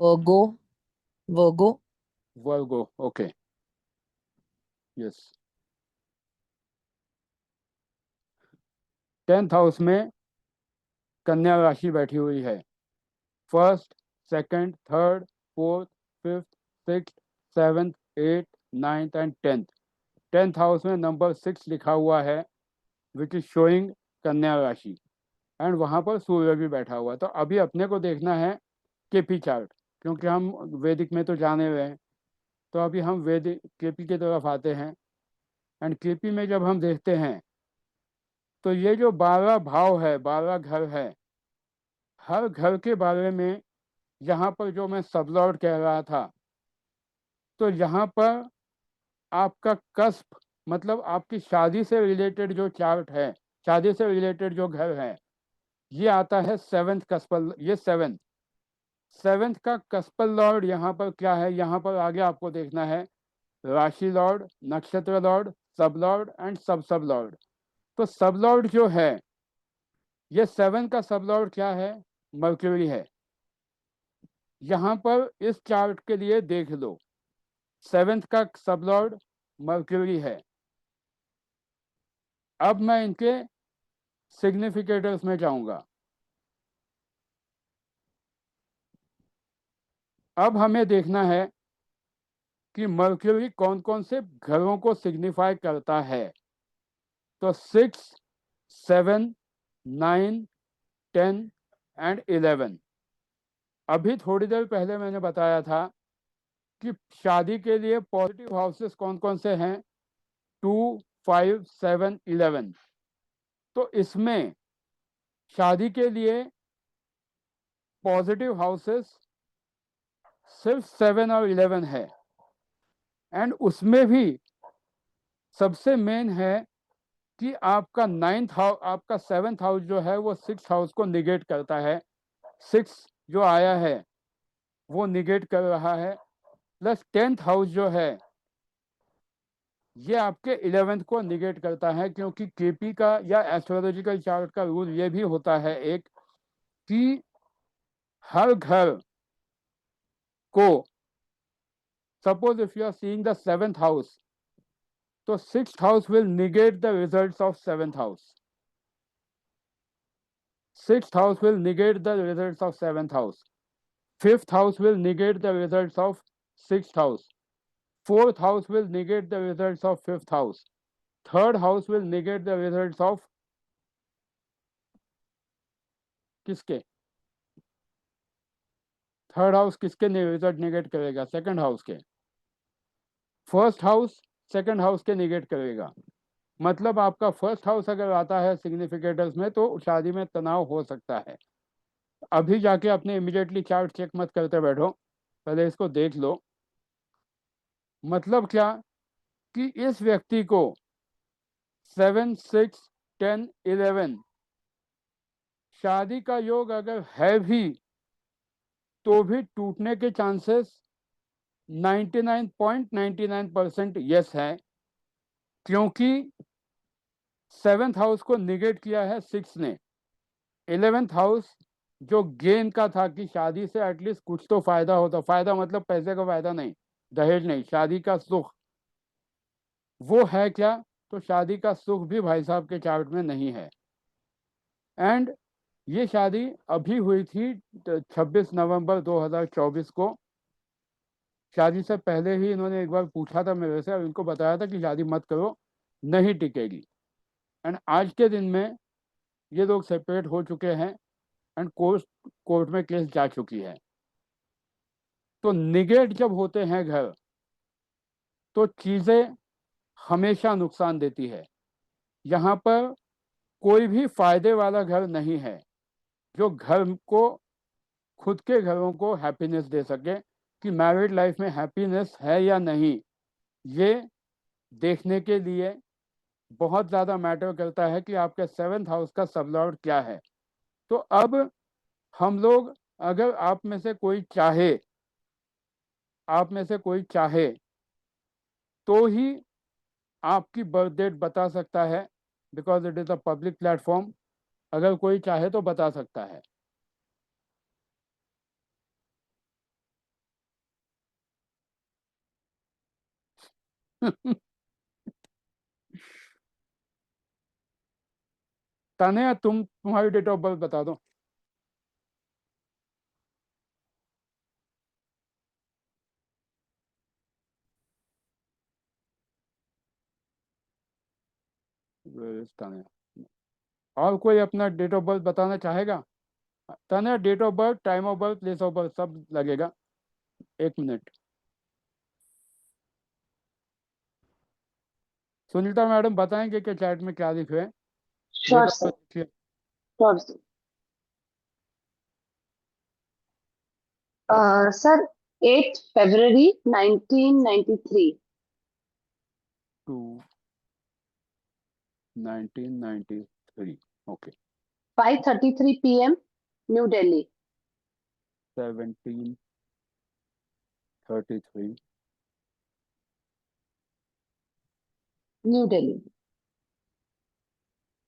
Virgo. Virgo. Virgo, okay, yes. 10th house में कन्या राशि बैठी हुई है। First, second, third, fourth, fifth, six, seventh, eight, ninth and 10th। 10th house में नंबर 6 लिखा हुआ है, विच इज शोइंग कन्या राशि। एंड वहाँ पर सूर्य भी बैठा हुआ है। तो अभी अपने को देखना है केपी चार्ट, क्योंकि हम वैदिक में तो जाने हुए हैं। तो अभी हम वैदिक केपी की तरफ आते हैं। एंड केपी में जब हम देखते हैं तो ये जो 12 भाव है, 12 घर है, हर घर के बारे में यहाँ पर जो मैं सबलॉर्ड कह रहा था, तो यहाँ पर आपका कस्प, मतलब आपकी शादी से रिलेटेड जो चार्ट है, शादी से रिलेटेड जो घर है, ये आता है 7th कस्पल। ये 7th का कस्पल लॉर्ड यहाँ पर क्या है? यहाँ पर आगे आपको देखना है राशि लॉर्ड, नक्षत्र लॉर्ड, सब लॉर्ड एंड सब लॉर्ड। तो सब लॉर्ड जो है, ये 7 का सब लॉर्ड क्या है? मर्क्यूरी है। यहाँ पर इस चार्ट के लिए देख लो, 7th का सब लॉर्ड मर्क्यूरी है। अब मैं इनके सिग्निफिकेटर्स में जाऊंगा। अब हमें देखना है कि मर्क्यूरी कौन कौन से घरों को सिग्निफाई करता है। तो 6, 7, 9, 10 एंड 11। अभी थोड़ी देर पहले मैंने बताया था कि शादी के लिए पॉजिटिव हाउसेस कौन कौन से हैं? 2, 5, 7, 11। तो इसमें शादी के लिए पॉजिटिव हाउसेस सिर्फ 7 और 11 है। एंड उसमें भी सबसे मेन है कि आपका 9th हाउस, आपका 7th हाउस जो है वो 6th हाउस को निगेट करता है। 6 जो आया है वो निगेट कर रहा है। प्लस 10th हाउस जो है ये आपके 11th को निगेट करता है, क्योंकि केपी का या एस्ट्रोलॉजिकल चार्ट का रूल ये भी होता है एक, कि हर घर को, suppose if you are seeing the 7th house, तो 6th house will negate the results of 7th house. 6th house will negate the results of 7th house. 5th house will negate the results of 6th house. 4th house will negate the results of 5th house. 3rd house will negate the results of किसके? 3rd house किसके result negate करेगा? 2nd house के। 1st house 2nd house के negate करेगा। मतलब आपका first house अगर आता है सिग्निफिकेटर्स में तो शादी में तनाव हो सकता है। अभी जाके अपने इमीडिएटली चार्ट चेक मत करते बैठो, पहले इसको देख लो। मतलब क्या कि इस व्यक्ति को 7, 6, 10, 11 शादी का योग अगर है भी तो भी टूटने के चांसेस 99.99% यस है, क्योंकि 7th हाउस को निगेट किया है 6 ने। 11th हाउस जो गेन का था कि शादी से एटलीस्ट कुछ तो फायदा होता, फायदा मतलब पैसे का फायदा नहीं, दहेज नहीं, शादी का सुख, वो है क्या? तो शादी का सुख भी भाई साहब के चार्ट में नहीं है। एंड ये शादी अभी हुई थी 26 नवंबर 2024 को। शादी से पहले ही इन्होंने एक बार पूछा था मेरे से और इनको बताया था कि शादी मत करो, नहीं टिकेगी। एंड आज के दिन में ये लोग सेपरेट हो चुके हैं एंड कोर्ट में केस जा चुकी है। तो निगेट जब होते हैं घर तो चीज़ें हमेशा नुकसान देती है। यहाँ पर कोई भी फायदे वाला घर नहीं है जो घर को, खुद के घरों को हैप्पीनेस दे सके। कि मैरिड लाइफ में हैप्पीनेस है या नहीं, ये देखने के लिए बहुत ज़्यादा मैटर करता है कि आपके 7th हाउस का सबलॉर्ड क्या है। तो अब हम लोग, अगर आप में से कोई चाहे तो ही आपकी बर्थ डेट बता सकता है, because it is a public platform. अगर कोई चाहे तो बता सकता है। तानिया, तुम्हारी डेट ऑफ बर्थ बता दो। Where is Tania? और कोई अपना डेट ऑफ बर्थ बताना चाहेगा? Tania, date of birth, time of birth, place of birth सब लगेगा। 1 मिनट। सुनीता मैडम बताएंगे कि चैट में क्या लिखे हैं? Date sure of sir, birth लिखिए। Sure sir. सर 8 फरवरी 1993, 2 1993। ओके। 5:33 PM, न्यू दिल्ली। 1733। न्यू दिल्ली।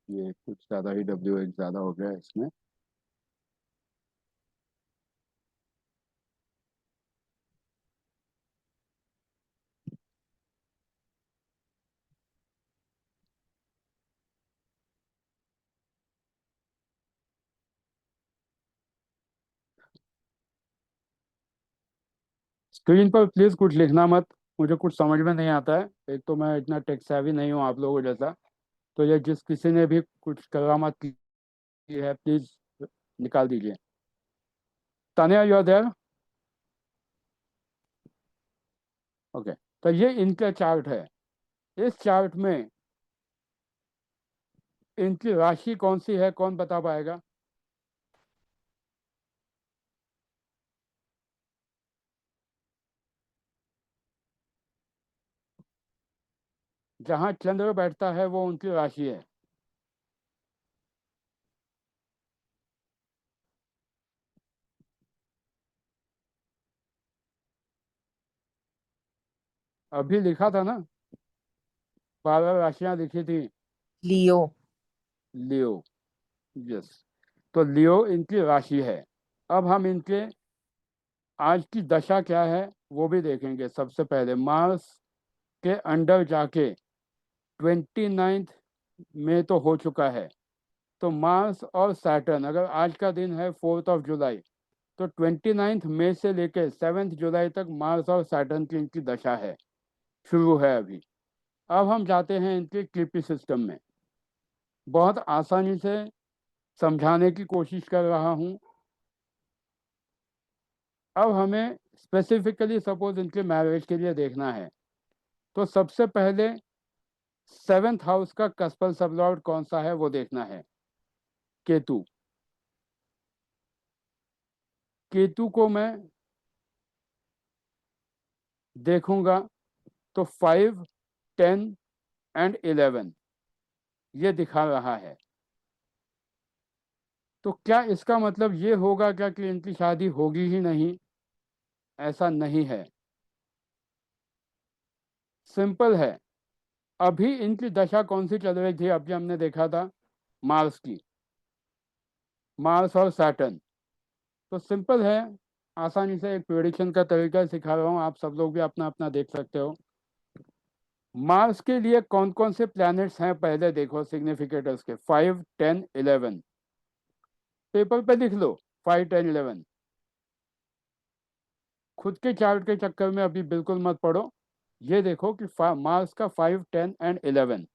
ये कुछ ज़्यादा ही WH ज़्यादा हो गया इसमें। स्क्रीन पर प्लीज़ कुछ लिखना मत, मुझे कुछ समझ में नहीं आता है। एक तो मैं इतना टेक सेवी नहीं हूँ आप लोगों जैसा। तो ये जिस किसी ने भी कुछ करामात की है, प्लीज़ निकाल दीजिए। Tania, you are there? Okay. तो ये इनका चार्ट है। इस चार्ट में इनकी राशि कौन सी है, कौन बता पाएगा? जहाँ चंद्र बैठता है वो उनकी राशि है। अभी लिखा था ना, 12 राशियां लिखी थी। लियो। लियो। यस। तो लियो इनकी राशि है। अब हम इनके आज की दशा क्या है वो भी देखेंगे। सबसे पहले मार्स के अंडर जाके 29 में तो हो चुका है। तो मार्स और सैटर्न, अगर आज का दिन है 4 जुलाई, तो 29 मई से लेकर 7 जुलाई तक मार्स और सैटर्न की इनकी दशा है, शुरू है अभी। अब हम जाते हैं इनके क्लिपी सिस्टम में। बहुत आसानी से समझाने की कोशिश कर रहा हूँ। अब हमें स्पेसिफिकली सपोज इनके मैरिज के लिए देखना है। तो सबसे पहले 7th हाउस का कस्पल सबलॉर्ड कौन सा है वो देखना है। केतु। केतु को मैं देखूंगा तो 5, 10 एंड 11 ये दिखा रहा है। तो क्या इसका मतलब ये होगा क्या कि इनकी शादी होगी ही नहीं? ऐसा नहीं है, सिंपल है। अभी इनकी दशा कौन सी चल रही थी? अभी हमने देखा था मार्स की, मार्स और सैटर्न। तो सिंपल है, आसानी से एक प्रेडिक्शन का तरीका सिखा रहा हूँ, आप सब लोग भी अपना अपना देख सकते हो। मार्स के लिए कौन कौन से प्लैनेट्स हैं पहले देखो, सिग्निफिकेटर्स के 5, 10, 11 पेपर पे लिख लो। 5, 10, 11 खुद के चार्ट के चक्कर में अभी बिल्कुल मत पड़ो। ये देखो कि मार्स का 5, 10 एंड 11।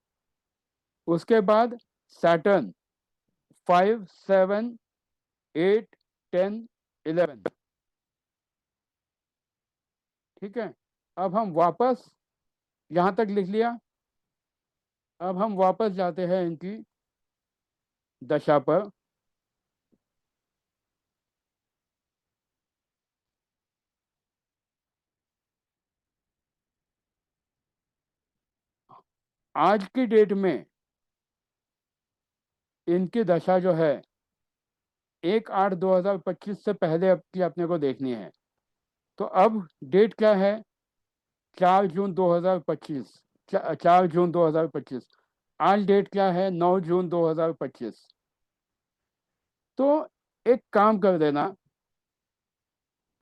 उसके बाद सैटर्न 5, 7, 8, 10, 11। ठीक है, अब हम वापस यहाँ तक लिख लिया। अब हम वापस जाते हैं इनकी दशा पर। आज की डेट में इनकी दशा जो है 1/8/2025 से पहले अब की अपने को देखनी है। तो अब डेट क्या है? 4 जून 2025। 4 जून 2025। आज डेट क्या है? 9 जून 2025। तो एक काम कर देना,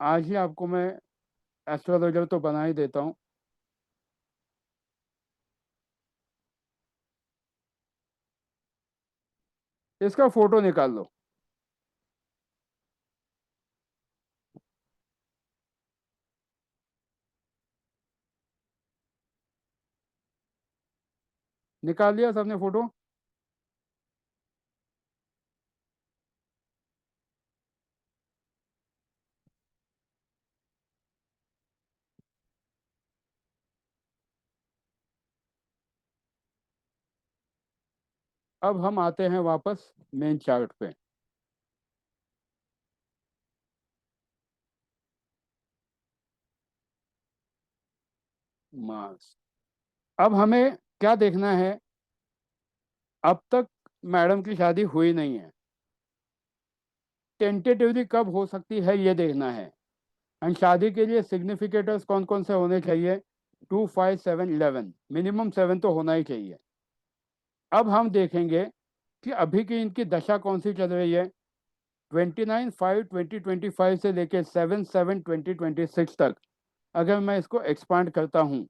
आज ही आपको मैं एस्ट्रोलॉजर तो बना ही देता हूँ। इसका फोटो निकाल लो। निकाल लिया सबने फोटो? अब हम आते हैं वापस मेन चार्ट पे। मार्स। अब हमें क्या देखना है? अब तक मैडम की शादी हुई नहीं है, टेंटेटिवली कब हो सकती है ये देखना है। एंड शादी के लिए सिग्निफिकेटर्स कौन कौन से होने चाहिए? 2, 5, 7, 11। मिनिमम 7 तो होना ही चाहिए। अब हम देखेंगे कि अभी की इनकी दशा कौन सी चल रही है। 29/5/2025 से लेके 7/7/2026 तक अगर मैं इसको एक्सपांड करता हूँ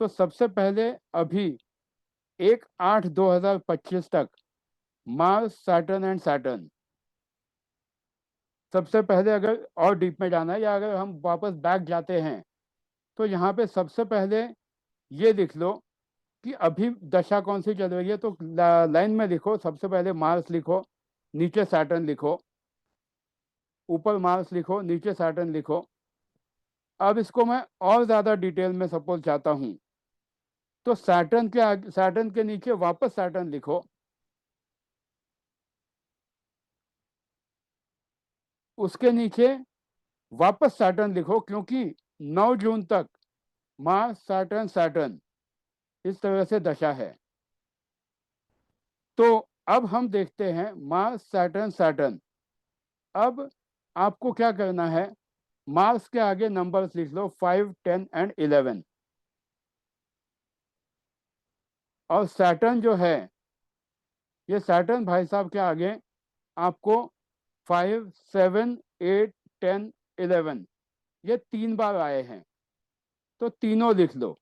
तो सबसे पहले अभी 1/8/2025 तक मार्स, सैटर्न एंड सैटर्न। सबसे पहले अगर और डीप में जाना है या अगर हम वापस बैक जाते हैं तो यहाँ पे सबसे पहले ये लिख लो कि अभी दशा कौन सी चल रही है। तो लाइन में लिखो, सबसे पहले मार्स लिखो, नीचे सैटर्न लिखो, ऊपर मार्स लिखो, नीचे सैटर्न लिखो। अब इसको मैं और ज़्यादा डिटेल में सपोज चाहता हूँ तो सैटर्न के नीचे वापस सैटर्न लिखो, उसके नीचे वापस सैटर्न लिखो, क्योंकि 9 जून तक मार्स, सैटर्न, सैटर्न इस तरह से दशा है। तो अब हम देखते हैं मार्स, सैटर्न, सैटर्न। अब आपको क्या करना है? मार्स के आगे नंबर्स लिख लो 5, 10 एंड 11। और सैटर्न जो है, ये सैटर्न भाई साहब के आगे आपको 5, 7, 8, 10, 11 ये 3 बार आए हैं, तो तीनों लिख लो।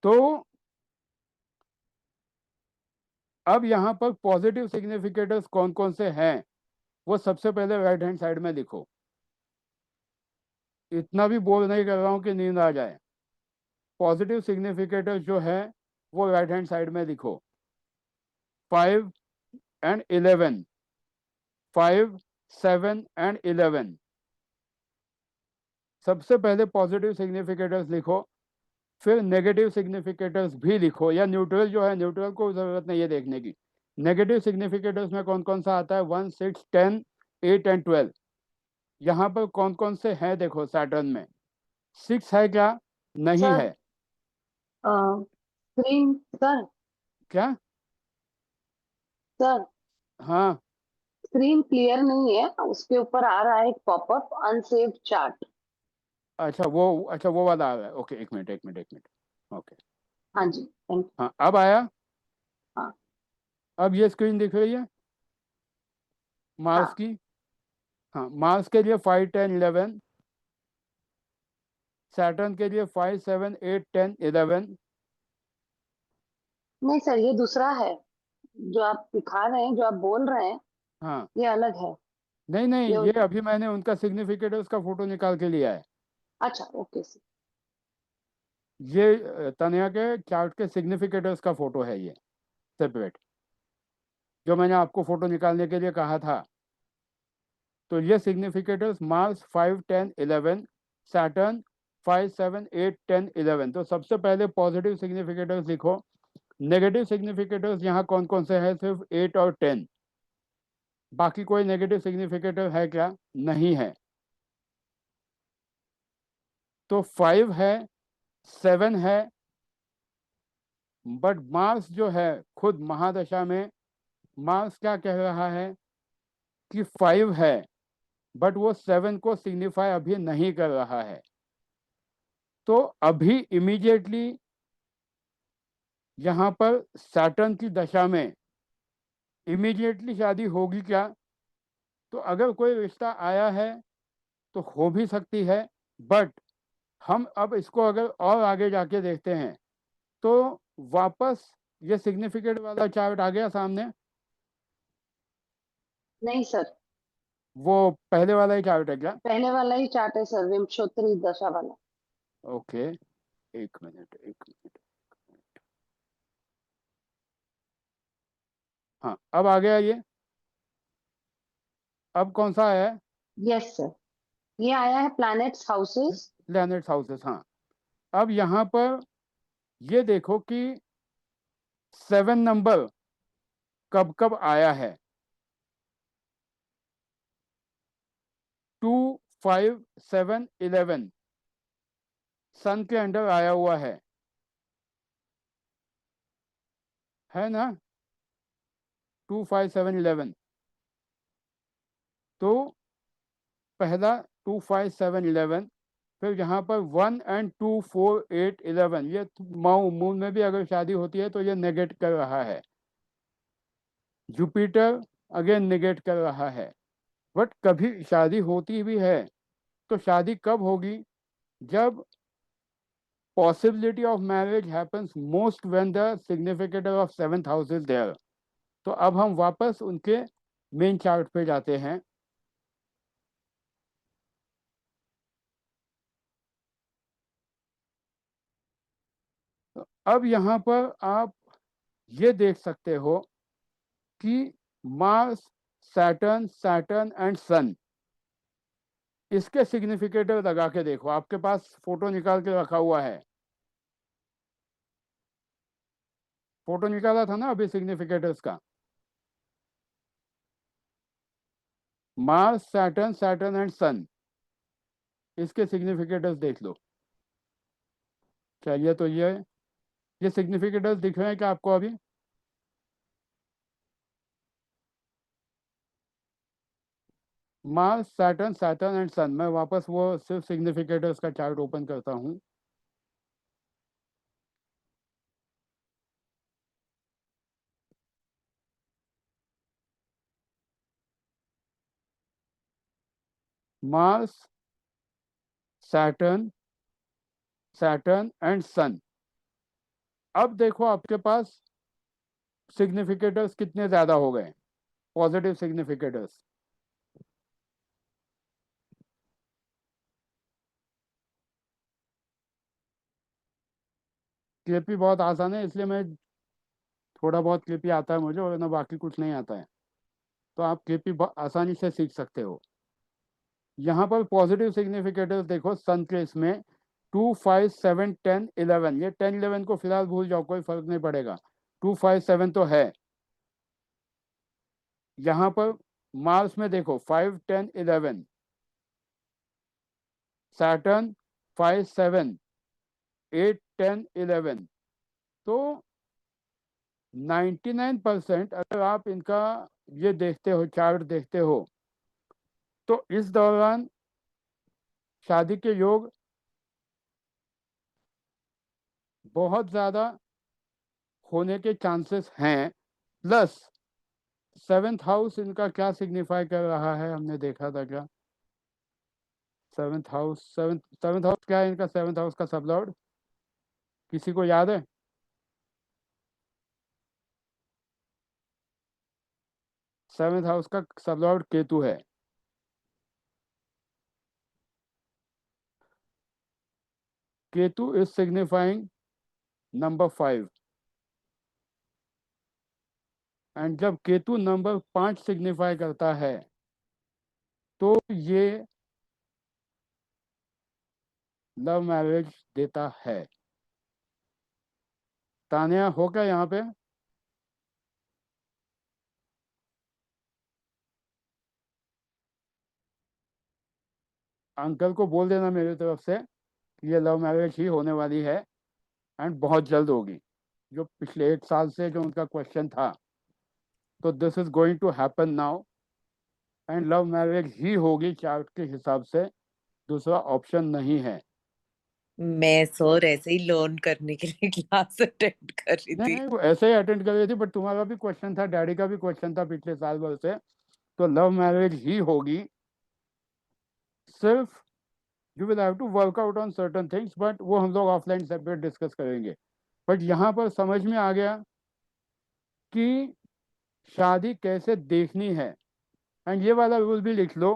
तो अब यहाँ पर पॉजिटिव सिग्निफिकेटर्स कौन कौन से हैं वो सबसे पहले राइट हैंड साइड में लिखो। इतना भी बोल नहीं कर रहा हूँ कि नींद आ जाए। पॉजिटिव सिग्निफिकेटर्स जो है वो राइट हैंड साइड में लिखो। 5 and 11, 5, 7 and 11। सबसे पहले पॉजिटिव सिग्निफिकेटर्स लिखो, फिर नेगेटिव सिग्निफिकेटर्स भी लिखो, या न्यूट्रल जो है, न्यूट्रल को जरूरत नहीं है देखने की। नेगेटिव सिग्निफिकेटर्स में कौन कौन सा आता है? 1, 6, 10, 8 एंड 12। यहाँ पर कौन कौन से हैं देखो सैटर्न में। 6 है क्या? नहीं सर, है। स्क्रीन सर, क्या? सर हाँ, स्क्रीन क्लियर नहीं है, उसके ऊपर आ रहा है एक पॉपअप अनसेव्ड चार्ट। अच्छा वो वाला आ रहा है। ओके, एक मिनट। ओके, हाँ जी, थैंक यू। हाँ अब आया। हाँ अब ये स्क्रीन दिख रही है मार्स हाँ। की। हाँ, मार्स के लिए 5, 10, 11, सैटर्न के लिए 5, 7, 8, 10, 11। नहीं सर, ये दूसरा है जो आप दिखा रहे हैं, जो आप बोल रहे हैं, हाँ, ये अलग है। नहीं नहीं, ये ये अभी मैंने उनका सिग्निफिकेटर उसका फोटो निकाल के लिया है। अच्छा, ओके सर। ये तनिया के चार्ट के सिग्निफिकेटर्स का फोटो है, ये सेपरेट, जो मैंने आपको फोटो निकालने के लिए कहा था। तो ये सिग्निफिकेटर्स मार्स 5, 10, 11, सैटर्न 5, 7, 8, 10, 11। तो सबसे पहले पॉजिटिव सिग्निफिकेटर्स लिखो। नेगेटिव सिग्निफिकेटर्स यहाँ कौन कौन से हैं? सिर्फ 8 और 10। बाकी कोई नेगेटिव सिग्निफिकेटर है क्या? नहीं है। तो 5 है, 7 है, बट मार्स जो है खुद महादशा में, मार्स क्या कह रहा है कि 5 है, बट वो 7 को सिग्निफाई अभी नहीं कर रहा है। तो अभी इमीडिएटली यहाँ पर सैटर्न की दशा में इमीडिएटली शादी होगी क्या? तो अगर कोई रिश्ता आया है तो हो भी सकती है, बट हम अब इसको अगर और आगे जाके देखते हैं तो वापस ये सिग्निफिकेंट वाला चार्ट आ गया सामने। नहीं सर, वो पहले वाला ही चार्ट है क्या? पहले वाला ही चार्ट है सर, विंशोत्तरी दशा वाला। ओके, एक मिनट। हाँ, अब आ गया ये। अब कौन सा है? यस सर, ये आया है प्लैनेट्स हाउसेस। Planet houses. हाँ, अब यहाँ पर ये देखो कि 7 नंबर कब कब आया है। 2, 5, 7, 11 सन के अंडर आया हुआ है ना? 2, 5, 7, 11। तो पहला 2, 5, 7, 11, फिर यहाँ पर 1 and 2, 4, 8, 11। ये मून में भी अगर शादी होती है तो ये नेगेट कर रहा है। जुपिटर अगेन नेगेट कर रहा है। बट कभी शादी होती भी है तो शादी कब होगी? जब possibility of marriage happens most when the significator of 7th house is there। तो अब हम वापस उनके मेन चार्ट पे जाते हैं। तो अब यहाँ पर आप ये देख सकते हो कि मार्स, सैटर्न एंड सन, इसके सिग्निफिकेटर लगा के देखो। आपके पास फोटो निकाल के रखा हुआ है, फोटो निकाला था ना अभी सिग्निफिकेटर्स का। मार्स, सैटर्न एंड सन, इसके सिग्निफिकेटर्स देख लो। चलिए, तो ये सिग्निफिकेटर्स दिख रहे हैं क्या आपको अभी? मार्स, सैटर्न एंड सन। मैं वापस वो सिर्फ सिग्निफिकेटर्स का चार्ट ओपन करता हूँ। मार्स, सैटर्न एंड सन। अब देखो आपके पास सिग्निफिकेटर्स कितने ज्यादा हो गए, पॉजिटिव सिग्निफिकेटर्स। केपी बहुत आसान है, इसलिए मैं थोड़ा बहुत केपी आता है मुझे और ना बाकी कुछ नहीं आता है, तो आप केपी आसानी से सीख सकते हो। यहाँ पर पॉजिटिव सिग्निफिकेटर्स देखो सन के इसमें 2, 5, 7, 10, 11, ये 10, 11 को फिलहाल भूल जाओ, कोई फर्क नहीं पड़ेगा, 2, 5, 7 तो है। यहाँ पर मार्स में देखो 5, 10, 11, सैटर्न 5, 7, 8, 10, 11, तो 99% अगर आप इनका ये देखते हो, चार्ट देखते हो, तो इस दौरान शादी के योग बहुत ज़्यादा होने के चांसेस हैं। प्लस 7th हाउस इनका क्या सिग्निफाई कर रहा है, हमने देखा था क्या? 7th हाउस क्या है इनका? 7th हाउस का सब लॉर्ड किसी को याद है? 7th हाउस का सब लॉर्ड केतु है। Ketu is signifying number 5, and जब केतु नंबर 5 सिग्निफाई करता है तो ये लव मैरिज देता है। तानिया हो क्या यहाँ पे? अंकल को बोल देना मेरी तरफ से कि ये लव मैरिज ही होने वाली है एंड बहुत जल्द होगी। जो पिछले 1 साल से जो उनका क्वेश्चन था, तो this is going to happen now and love marriage ही होगी चार्ट के हिसाब से, दूसरा ऑप्शन नहीं है। मैं सर ऐसे ही लर्न करने के लिए क्लास अटेंड कर रही नहीं थी। नहीं, वो ऐसे ही अटेंड कर रही थी, बट तुम्हारा भी क्वेश्चन था, डैडी का भी क्वेश्चन था पिछले साल भर से, तो लव मैरिज ही होगी। सिर्फ you will have to work out on certain things, but वो हम लोग ऑफलाइन सेपरेट डिस्कस करेंगे। बट यहाँ पर समझ में आ गया कि शादी कैसे देखनी है। एंड ये वाला रूल भी लिख लो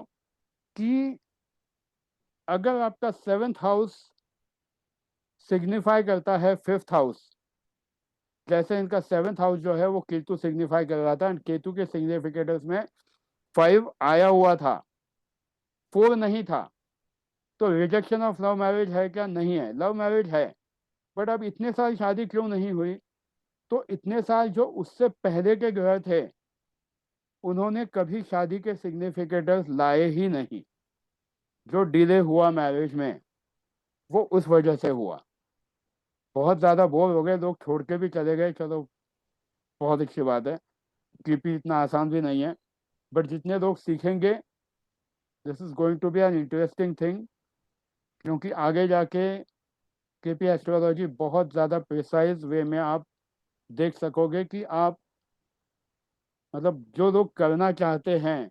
कि अगर आपका 7th हाउस सिग्निफाई करता है 5th हाउस, जैसे इनका 7th हाउस जो है वो केतु सिग्निफाई कर रहा था, एंड केतु के सिग्निफिकेटर्स में 5 आया हुआ था, 4 नहीं था, तो रिजेक्शन ऑफ लव मैरिज है क्या? नहीं है, लव मैरिज है। बट अब इतने साल शादी क्यों नहीं हुई? तो इतने साल जो उससे पहले के ग्रह थे उन्होंने कभी शादी के सिग्निफिकेटर्स लाए ही नहीं। जो डिले हुआ मैरिज में वो उस वजह से हुआ। बहुत ज़्यादा बोर हो गए लोग, छोड़ के भी चले गए, चलो बहुत अच्छी बात है, क्योंकि इतना आसान भी नहीं है। बट जितने लोग सीखेंगे, this is going to be an interesting thing, क्योंकि आगे जाके केपी एस्ट्रोलॉजी बहुत ज़्यादा प्रिसाइज वे में आप देख सकोगे कि आप मतलब जो लोग करना चाहते हैं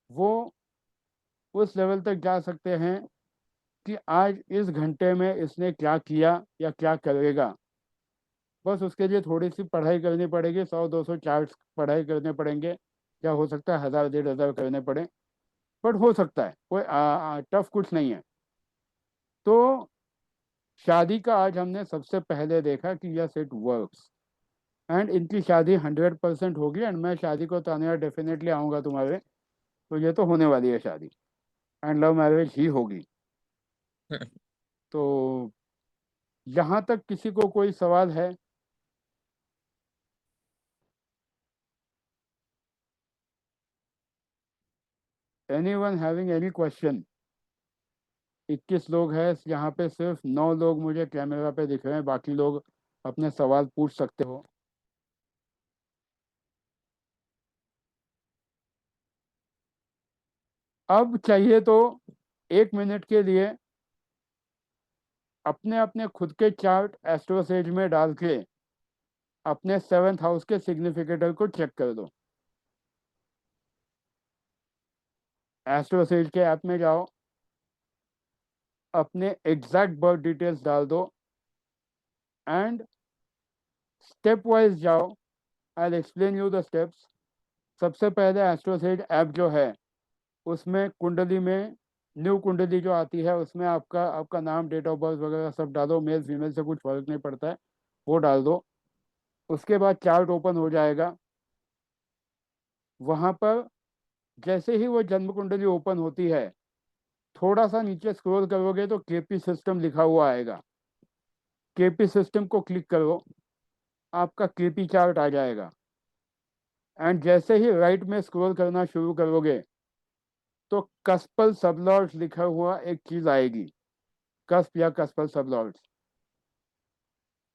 वो उस लेवल तक जा सकते हैं कि आज इस घंटे में इसने क्या किया या क्या करेगा। बस उसके लिए थोड़ी सी पढ़ाई करनी पड़ेगी, 100-200 चार्ट्स पढ़ाई करने पड़ेंगे, क्या हो सकता है 1000-1500 करने पड़े, बट हो सकता है, कोई टफ कुछ नहीं है। तो शादी का आज हमने सबसे पहले देखा कि यस इट वर्क्स, एंड इनकी शादी 100% होगी, एंड मैं शादी को तानिया डेफिनेटली आऊँगा तुम्हारे, तो ये तो होने वाली है शादी, एंड लव मैरिज ही होगी। तो यहाँ तक किसी को कोई सवाल है? Anyone having any question? 21 लोग हैं यहाँ पे, सिर्फ 9 लोग मुझे कैमरा पे दिख रहे हैं, बाकी लोग अपने सवाल पूछ सकते हो। अब चाहिए तो 1 मिनट के लिए अपने अपने खुद के चार्ट एस्ट्रोसेज में डाल के अपने 7th हाउस के सिग्निफिकेटर को चेक कर दो। एस्ट्रोसेज के ऐप में जाओ, अपने एग्जैक्ट बर्थ डिटेल्स डाल दो, एंड स्टेप वाइज जाओ। I will explain you the steps. सबसे पहले एस्ट्रोसेज ऐप जो है उसमें कुंडली में न्यू कुंडली जो आती है उसमें आपका नाम, डेट ऑफ बर्थ वगैरह सब डालो, मेल फीमेल से कुछ फर्क नहीं पड़ता है, वो डाल दो। उसके बाद चार्ट ओपन हो जाएगा। वहां पर जैसे ही वो जन्म कुंडली ओपन होती है, थोड़ा सा नीचे स्क्रॉल करोगे तो केपी सिस्टम लिखा हुआ आएगा। केपी सिस्टम को क्लिक करो, आपका केपी चार्ट आ जाएगा। एंड जैसे ही राइट में स्क्रॉल करना शुरू करोगे तो कस्पल सबलॉर्ड्स लिखा हुआ एक चीज आएगी, कस्प या कस्पल सबलॉर्ड्स।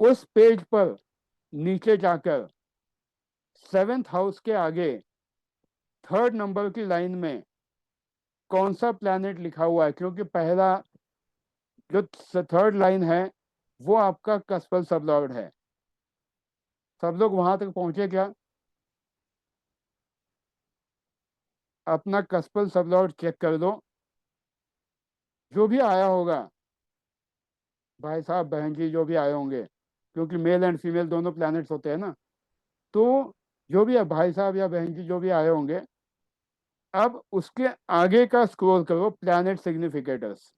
उस पेज पर नीचे जाकर 7th हाउस के आगे 3rd नंबर की लाइन में कौन सा प्लैनेट लिखा हुआ है, क्योंकि पहला जो 3rd लाइन है वो आपका कस्पल सबलॉर्ड है। सब लोग वहां तक पहुंचे क्या? अपना कस्पल सबलॉर्ड चेक कर लो। जो भी आया होगा, भाई साहब बहन जी जो भी आए होंगे, क्योंकि मेल एंड फीमेल दोनों प्लैनेट्स होते हैं ना, तो जो भी है भाई साहब या बहन जी जो भी आए होंगे, अब उसके आगे का स्क्रॉल करो, प्लैनेट सिग्निफिकेटर्स।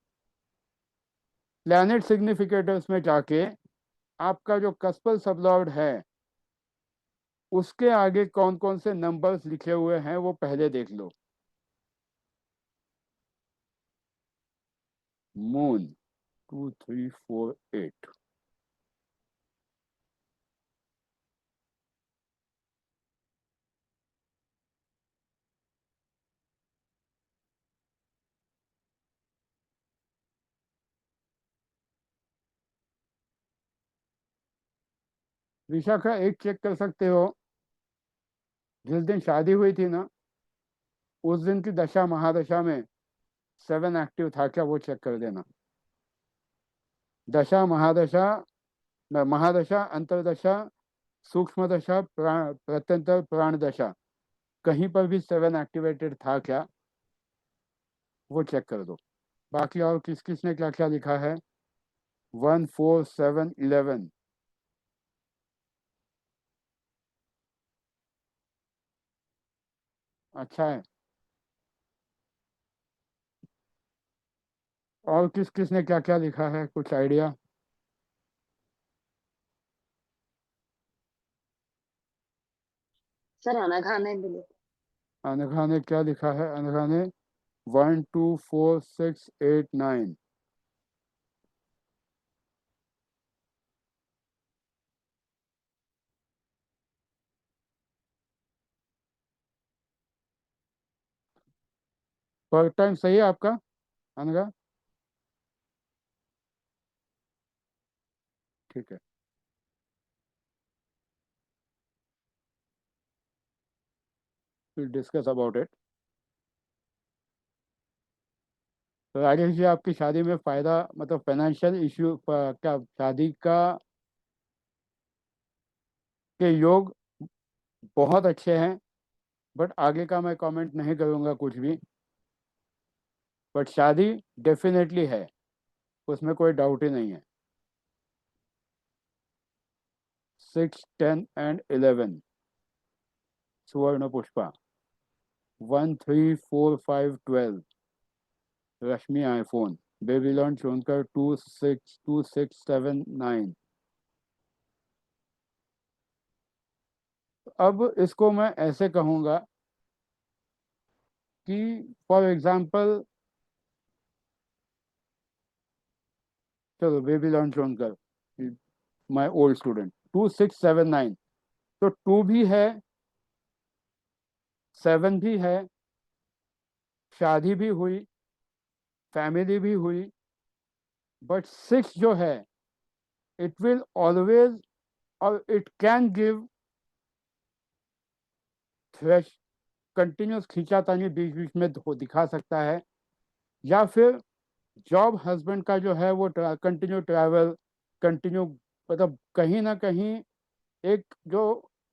प्लैनेट सिग्निफिकेटर्स में जाके आपका जो कस्पल सबलॉर्ड है उसके आगे कौन कौन से नंबर्स लिखे हुए हैं वो पहले देख लो। मून 2 3 4 8। विशाखा एक चेक कर सकते हो, जिस दिन शादी हुई थी ना उस दिन की दशा महादशा में 7 एक्टिव था क्या, वो चेक कर देना। दशा महादशा, महादशा, अंतरदशा, सूक्ष्म दशा, प्रत्यंतर प्राण दशा, कहीं पर भी 7 एक्टिवेटेड था क्या, वो चेक कर दो। बाकी और किस किस ने क्या क्या लिखा है? 1 4 7 11। अच्छा है। और किस किस ने क्या क्या लिखा है, कुछ आइडिया? सर अनघा ने भी लिखा। अनघा ने क्या लिखा है? अनघा ने 1 2 4 6 8 9। पर टाइम सही है आपका अनघा? ठीक है, फिर डिस्कस अबाउट इट। तो राजेश जी आपकी शादी में फायदा, मतलब फाइनेंशियल इश्यू क्या, शादी का के योग बहुत अच्छे हैं, बट आगे का मैं कमेंट नहीं करूँगा कुछ भी। बट शादी डेफिनेटली है, उसमें कोई डाउट ही नहीं है। 6 10 एंड 11 सुवर्ण पुष्पा। 1 3 4 5 12 रश्मि आईफोन। बेबीलोन चुनकर 2 6 2 6 7 9। अब इसको मैं ऐसे कहूँगा कि फॉर एग्जाम्पल, चलो बेबीलोन चुनकर, माय ओल्ड स्टूडेंट, 2 6 7 9, तो 2 भी है, 7 भी है, शादी भी हुई, फैमिली भी हुई, बट 6 जो है इट विल ऑलवेज, और it can give thrash, continuous खींचातानी बीच बीच में दिखा सकता है, या फिर जॉब हस्बैंड का जो है वो कंटिन्यू ट्रैवल, कंटिन्यू, मतलब कहीं ना कहीं एक जो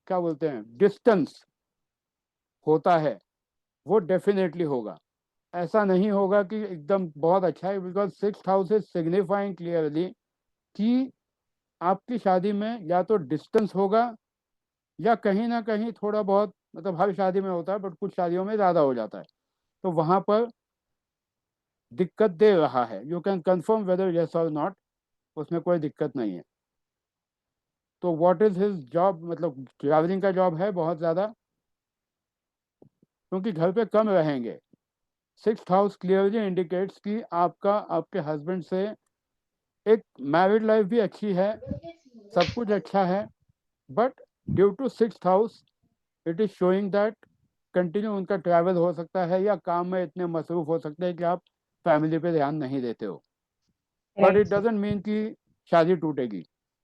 क्या बोलते हैं डिस्टेंस होता है, वो डेफिनेटली होगा। ऐसा नहीं होगा कि एकदम बहुत अच्छा है, because 6th house is signifying clearly कि आपकी शादी में या तो डिस्टेंस होगा या कहीं ना कहीं थोड़ा बहुत, मतलब हर शादी में होता है बट कुछ शादियों में ज़्यादा हो जाता है, तो वहाँ पर दिक्कत दे रहा है। You can confirm weather yes और नॉट, उसमें कोई दिक्कत नहीं है। तो व्हाट इज हिज जॉब, मतलब ट्रैवलिंग का जॉब है बहुत ज़्यादा, क्योंकि घर पे कम रहेंगे। 6th हाउस क्लियरली इंडिकेट्स कि आपका आपके हस्बैंड से एक मैरिड लाइफ भी अच्छी है, सब कुछ अच्छा है, but due to 6th house it is showing that continue उनका ट्रैवल हो सकता है या काम में इतने मसरूफ हो सकते हैं कि आप फैमिली पे ध्यान नहीं देते हो। But Right, it sir. Doesn't mean कि शादी टूटेगी,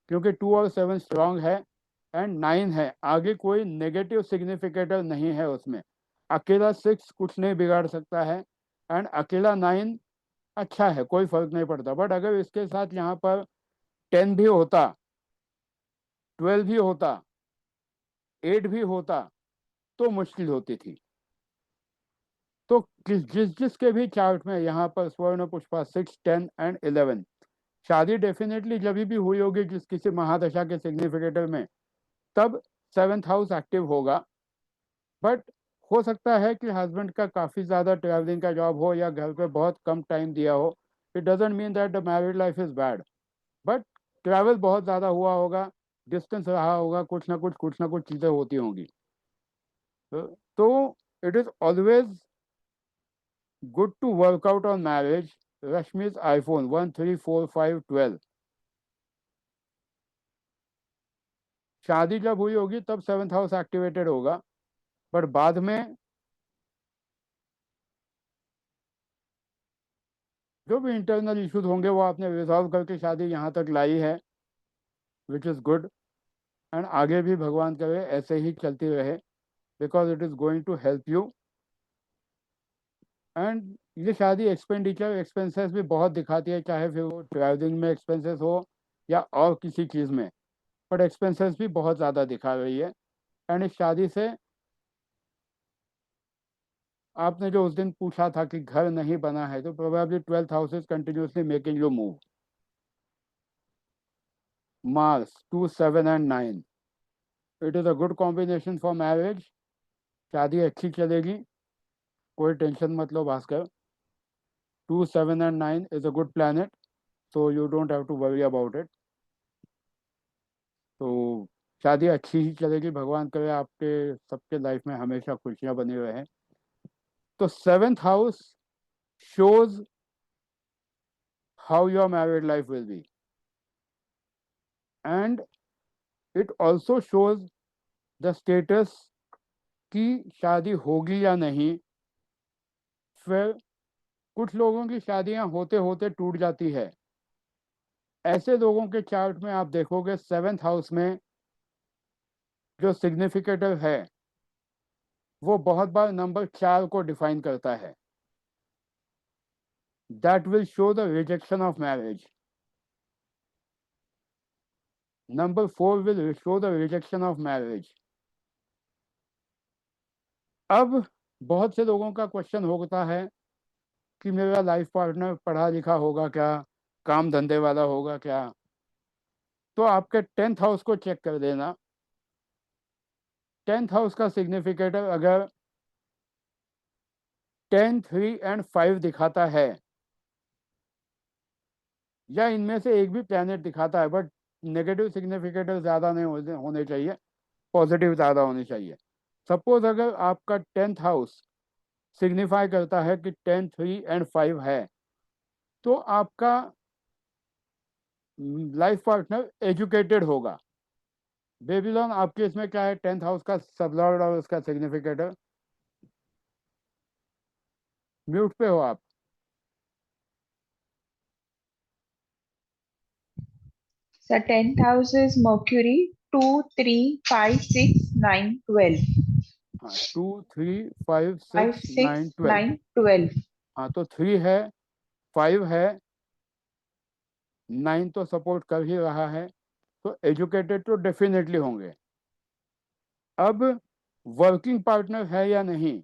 क्योंकि 2 और 7 स्ट्रांग है एंड 9 है, आगे कोई नेगेटिव सिग्निफिकेटर नहीं है उसमें। अकेला 6 कुछ नहीं बिगाड़ सकता है एंड अकेला 9 अच्छा है, कोई फर्क नहीं पड़ता। बट अगर इसके साथ यहाँ पर 10 भी होता, 12 भी होता, 8 भी होता तो मुश्किल होती थी। तो जिसके भी चार्ट में यहाँ पर स्वर्ण पुष्पा 6, 10 एंड 11, शादी डेफिनेटली जब भी हुई होगी जिस किसी महादशा के सिग्निफिकेटर में, तब 7th हाउस एक्टिव होगा। बट हो सकता है कि हस्बैंड का काफ़ी ज़्यादा ट्रैवलिंग का जॉब हो या घर पे बहुत कम टाइम दिया हो। It doesn't mean that the married life is bad, but travel बहुत ज़्यादा हुआ होगा, डिस्टेंस रहा होगा, कुछ ना कुछ चीज़ें होती होंगी। तो it is always good to work out on marriage. Rashmi's iPhone 1 3 4 5 12। शादी जब हुई होगी तब 7th हाउस एक्टिवेटेड होगा, बट बाद में जो भी इंटरनल इश्यूज होंगे वो आपने रिजॉल्व करके शादी यहाँ तक लाई है, विच इज़ गुड। एंड आगे भी भगवान करे ऐसे ही चलती रहे, because it is going to help you. And ये शादी एक्सपेंडिचर एक्सपेंसेस भी बहुत दिखाती है, चाहे फिर वो ट्रैवलिंग में एक्सपेंसेस हो या और किसी चीज़ में, बट एक्सपेंसेस भी बहुत ज़्यादा दिखा रही है। एंड इस शादी से आपने जो उस दिन पूछा था कि घर नहीं बना है, तो probably 12th house is continuously making you move. Mars 2 7 and 9, it is a good combination for marriage. शादी अच्छी चलेगी, कोई टेंशन मत लो Bhaskar. 2 7 and 9 is a good planet, so you don't have to worry about it। तो शादी अच्छी ही चलेगी, भगवान करे आपके सबके लाइफ में हमेशा खुशियां बनी रहे। तो 7th house shows how your married life will be, and it also shows the status कि शादी होगी या नहीं। फिर कुछ लोगों की शादियां होते होते टूट जाती है। ऐसे लोगों के चार्ट में आप देखोगे 7th हाउस में जो सिग्निफिकेटर है वो बहुत बार नंबर 4 को डिफाइन करता है। That will show the rejection of marriage. Number 4 will show the rejection of marriage. अब बहुत से लोगों का क्वेश्चन होता है कि मेरा लाइफ पार्टनर पढ़ा लिखा होगा क्या, काम धंधे वाला होगा क्या। तो आपके 10th हाउस को चेक कर देना। 10th हाउस का सिग्निफिकेटर अगर 10 3 एंड 5 दिखाता है, या इनमें से एक भी प्लैनेट दिखाता है, बट नेगेटिव सिग्निफिकेटर ज़्यादा नहीं होने चाहिए, पॉजिटिव ज़्यादा होने चाहिए। सपोज अगर आपका 10th हाउस सिग्निफाई करता है कि 10 3 एंड 5 है, तो आपका लाइफ पार्टनर एजुकेटेड होगा। बेबीलोन आपके इसमें क्या है, 10th हाउस का सबलॉर्ड और उसका सिग्निफिकेटर। म्यूट पे हो आप। So 10th house is Mercury, 2, 3, 5, 6, 9, 12. हाँ 2 3 5 5, 6 9 6, 12। 9, 12. हाँ तो 3 है, 5 है, 9 तो सपोर्ट कर ही रहा है, तो एजुकेटेड तो डेफिनेटली होंगे। अब वर्किंग पार्टनर है या नहीं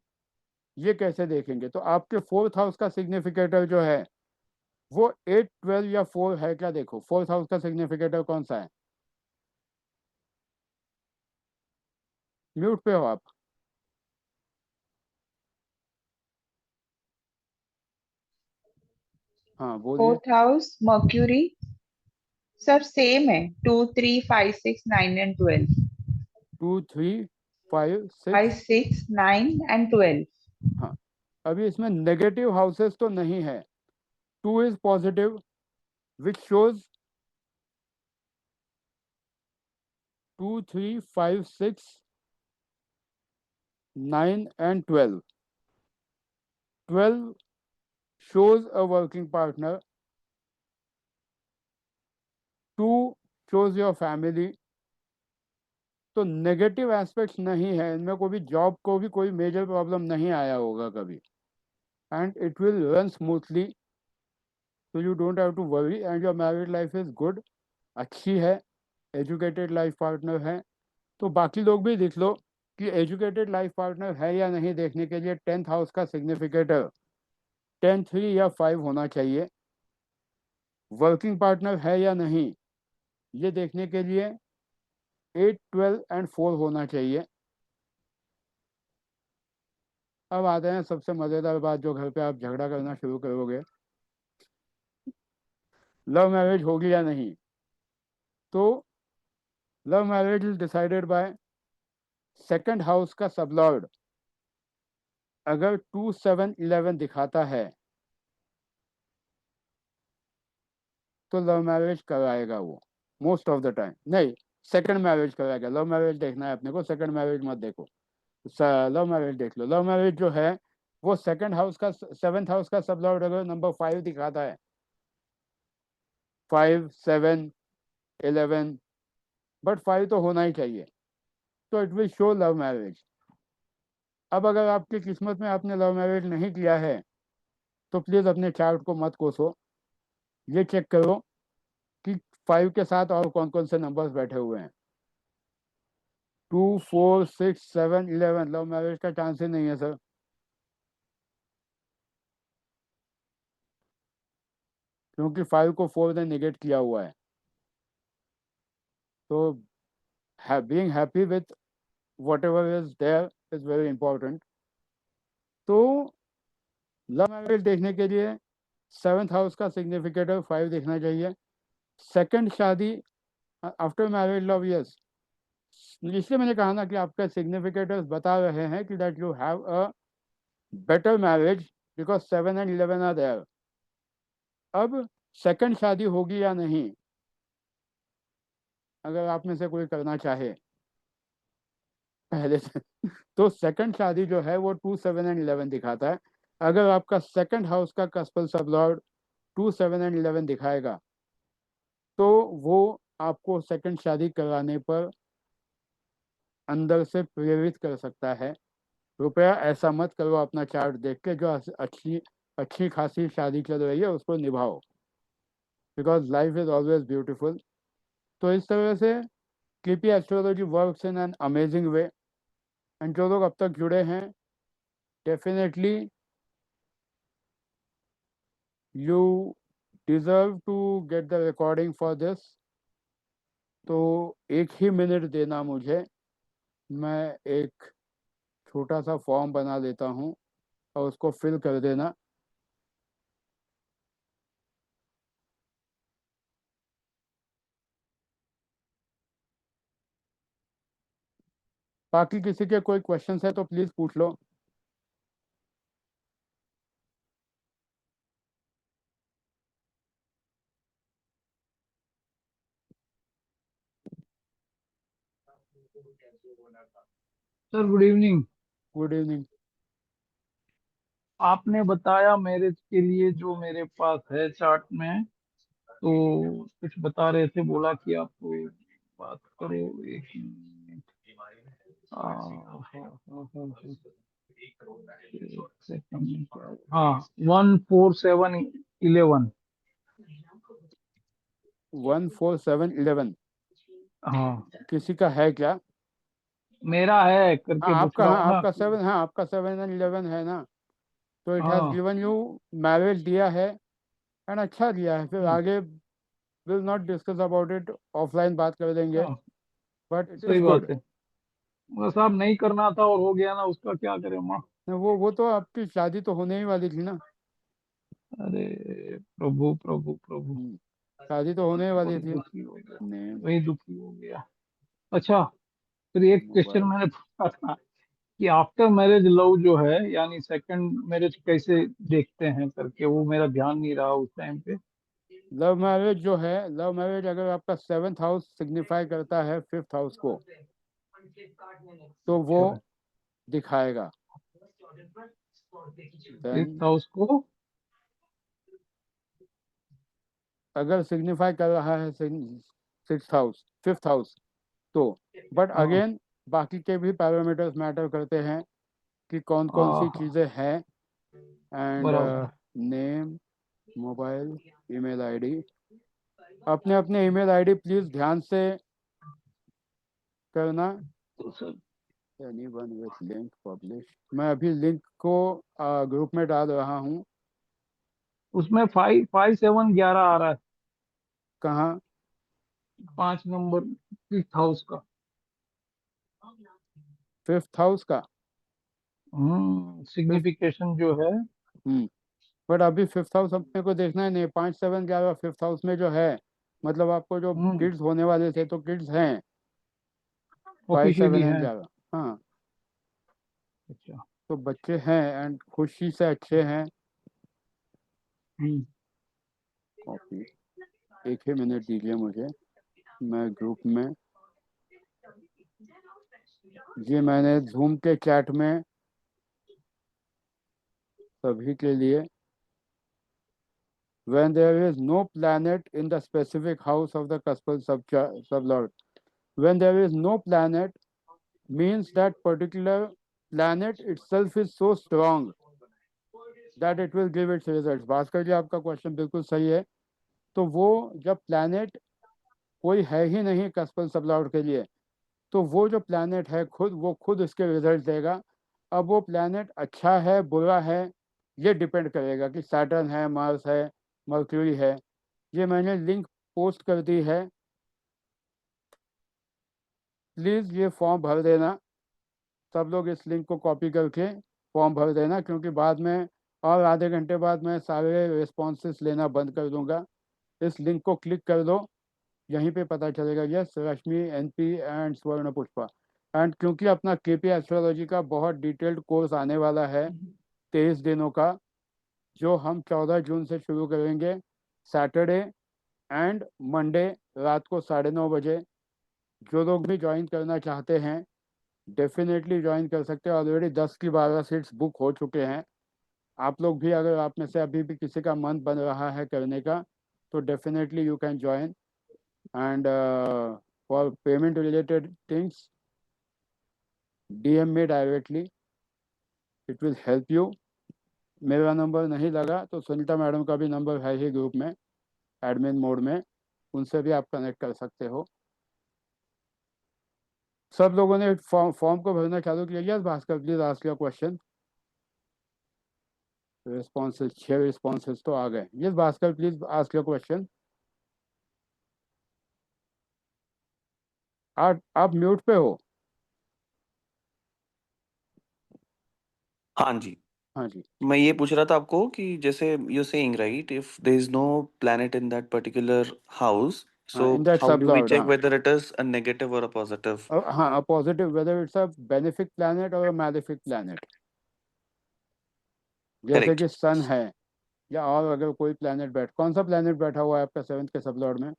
ये कैसे देखेंगे, तो आपके 4th हाउस का सिग्निफिकेटर जो है वो 8 12 या 4 है क्या। देखो 4th हाउस का सिग्निफिकेटर कौन सा है। म्यूट पे हो आप। हाँ बोलिए। 4th house, Mercury, sir same है, 2 3 5 6 9 एंड 12। 2 3 5 5 6। 6 9 एंड 12। हाँ, अभी इसमें नेगेटिव हाउसेस तो नहीं है। 2 is positive which shows 2 3 5 6 9 and 12. 12 shows a working partner. 2 shows your family. तो नेगेटिव एस्पेक्ट्स नहीं है इनमें, कोई भी जॉब को भी कोई मेजर प्रॉब्लम नहीं आया होगा कभी, and it will run smoothly, so you don't have to worry, and your married life is good, अच्छी है, एजुकेटेड लाइफ पार्टनर है। तो बाकी लोग भी देख लो कि एजुकेटेड लाइफ पार्टनर है या नहीं, देखने के लिए 10th हाउस का सिग्निफिकेटर 10 3 या 5 होना चाहिए। वर्किंग पार्टनर है या नहीं ये देखने के लिए 8 12 एंड 4 होना चाहिए। अब आते हैं सबसे मज़ेदार बात, जो घर पे आप झगड़ा करना शुरू करोगे, लव मैरिज होगी या नहीं। तो love marriage is decided by second house का सबलॉर्ड। अगर 2 7 11 दिखाता है तो लव मैरिज कराएगा वो, मोस्ट ऑफ द टाइम। नहीं, सेकंड मैरिज कराएगा। लव मैरिज देखना है अपने को, सेकंड मैरिज मत देखो, लव मैरिज देख लो। लव मैरिज जो है वो सेकंड हाउस का, 7th हाउस का सबलॉर्ड अगर नंबर 5 दिखाता है, 5 7 11, बट 5 तो होना ही चाहिए, तो it will show love marriage. अब अगर आपकी किस्मत में आपने लव मैरिज नहीं किया है तो प्लीज़ अपने चार्ट को मत कोसो, ये चेक करो कि 5 के साथ और कौन कौन से नंबर्स बैठे हुए हैं। 2 4 6 7 11 लव मैरिज का चांस ही नहीं है सर, क्योंकि 5 को 4 ने निगेट किया हुआ है। तो being happy with whatever is there is very important. तो लव मैरिज देखने के लिए 7th हाउस का सिग्निफिकेटर 5 देखना चाहिए। सेकंड शादी आफ्टर मैरिज लव, यस, इसलिए मैंने कहा ना कि आपका सिग्निफिकेटर्स बता रहे हैं कि that you have a better marriage because 7 and 11 are there. अब सेकंड शादी होगी या नहीं, अगर आप में से कोई करना चाहे पहले से तो सेकंड शादी जो है वो 2 7 and 11 दिखाता है। अगर आपका सेकंड हाउस का कस्पल सबलॉर्ड 2 7 and 11 दिखाएगा तो वो आपको सेकंड शादी कराने पर अंदर से प्रेरित कर सकता है। रुपया ऐसा मत करो अपना चार्ट देख के, जो अच्छी अच्छी खासी शादी चल रही है उसको निभाओ, because life is always beautiful. तो इस तरह से KP astrology works in an amazing way, and जो लोग अब तक जुड़े हैं definitely you deserve to get the recording for this. तो 1 ही मिनट देना मुझे, मैं एक छोटा सा फॉर्म बना लेता हूँ और उसको फिल कर देना। बाकी किसी के कोई क्वेश्चंस है तो प्लीज़ पूछ लो। Sir good evening. Good evening. आपने बताया मैरिज के लिए जो मेरे पास है चार्ट में, तो कुछ बता रहे थे, बोला कि आप बात करो। एक मिनट। हाँ, 1 4 7 11। 1 4 7 11 हाँ, किसी का है क्या? मेरा है करके पूछ रहा हाँ हूँ ना। आपका 7, हाँ आपका 7 and 11 है ना, तो इट हैज़ हाँ। गिवन यू मैरिज दिया है, एंड अच्छा दिया है। फिर आगे will not discuss about it, offline बात कर लेंगे, हाँ, बट इट सही इज़ बात गुड। है। बस आप नहीं करना था और हो गया ना, उसका क्या करें माँ। वो तो आपकी शादी तो होने ही वाली थी ना। अरे प्रभु प्रभु प्रभु। शादी तो होने वाली वही थी। दुखी हो गया, नेम, वही दुखी हो गया। अच्छा, फिर एक क्वेश्चन मोबाइल। मैंने पूछा था कि आफ्टर मैरिज लव जो है, यानी सेकंड मैरिज कैसे देखते हैं करके, वो मेरा ध्यान नहीं रहा उस टाइम पे। लव मैरिज जो है, लव मैरिज अगर आपका 7th हाउस सिग्निफाई करता है 5th हाउस को, तो वो अच्छा, दिखाएगा। देन फिफ्थ हाउस को अगर सिग्निफाई कर रहा है 6th हाउस 5th हाउस, तो बट हाँ, अगेन बाकी के भी पैरामीटर्स मैटर करते हैं कि कौन कौन सी हाँ, चीज़ें हैं। एंड बराबर। Name, mobile, email ID. अपने अपने ईमेल आईडी प्लीज़ ध्यान से करना। तो sir anyone with link publish. मैं अभी लिंक को ग्रुप में डाल रहा हूँ। उसमें 5 5 7 11 आ रहा है, कहाँ? 5 नंबर फिफ्थ हाउस का। 5th हाउस का। फिफ्थ। सिग्निफिकेशन जो है। बट अभी 5th हाउस अपने को देखना है नहीं। 5 7 11 5th हाउस में जो है, मतलब आपको जो हम्म किड्स होने वाले थे, तो किड्स हैं 5 7 ऑफिशियली एंड है। 11। हाँ, अच्छा। तो बच्चे हैं एंड खुशी से अच्छे हैं। हम्म कॉपी। एक ही मिनट दीजिए मुझे, मैं ग्रुप में, ये मैंने जूम के चैट में सभी के लिए। When there is no planet in the specific house of the cuspal sublord, when there is no planet means that particular planet itself is so strong that it will give its results। Bhaskar जी, आपका question बिल्कुल सही है। तो वो जब planet कोई है ही नहीं कस्पल सबलॉर्ड के लिए, तो वो जो प्लैनेट है खुद, वो खुद इसके रिजल्ट देगा। अब वो प्लैनेट अच्छा है बुरा है, ये डिपेंड करेगा कि सैटर्न है, मार्स है, मर्क्यूरी है। ये मैंने लिंक पोस्ट कर दी है, प्लीज़ ये फॉर्म भर देना। सब लोग इस लिंक को कॉपी करके फॉर्म भर देना, क्योंकि बाद में और आधे घंटे बाद मैं सारे रिस्पॉन्सेस लेना बंद कर दूंगा। इस लिंक को क्लिक कर दो, यहीं पे पता चलेगा। यस, रश्मि, एनपी एंड स्वर्ण पुष्पा। एंड क्योंकि अपना केपी एस्ट्रोलॉजी का बहुत डिटेल्ड कोर्स आने वाला है 23 दिनों का, जो हम 14 जून से शुरू करेंगे, सैटरडे एंड मंडे रात को 9:30 बजे। जो लोग भी ज्वाइन करना चाहते हैं डेफिनेटली ज्वाइन कर सकते हैं। ऑलरेडी 10 की 12 सीट्स बुक हो चुके हैं। आप लोग भी, अगर आप में से अभी भी किसी का मन बन रहा है करने का, तो definitely you can join. And for payment related things, DM me directly, it will help you. मेरा नंबर नहीं लगा तो सुनीता मैडम का भी नंबर है ही ग्रुप में, एडमिन मोड में, उनसे भी आप कनेक्ट कर सकते हो। सब लोगों ने फॉर्म को भरना चालू किया? Yes Bhaskar, please ask your question. Responses 6 responses तो आ गए। Yes Bhaskar, please ask your question. आप म्यूट पे हो। हाँ जी, हाँ जी। मैं ये पूछ रहा था आपको कि जैसे you saying right, if there is no planet in that particular house, हाँ, so in that how sub do we lord. Check हाँ, whether it is a negative और अ पॉजिटिव? हाँ, positive, whether it's a benefic planet और malefic planet. जैसे correct. कि sun है, या और अगर कोई प्लैनेट कौन सा प्लैनेट बैठा हुआ है आपका 7th के सब लॉर्ड में?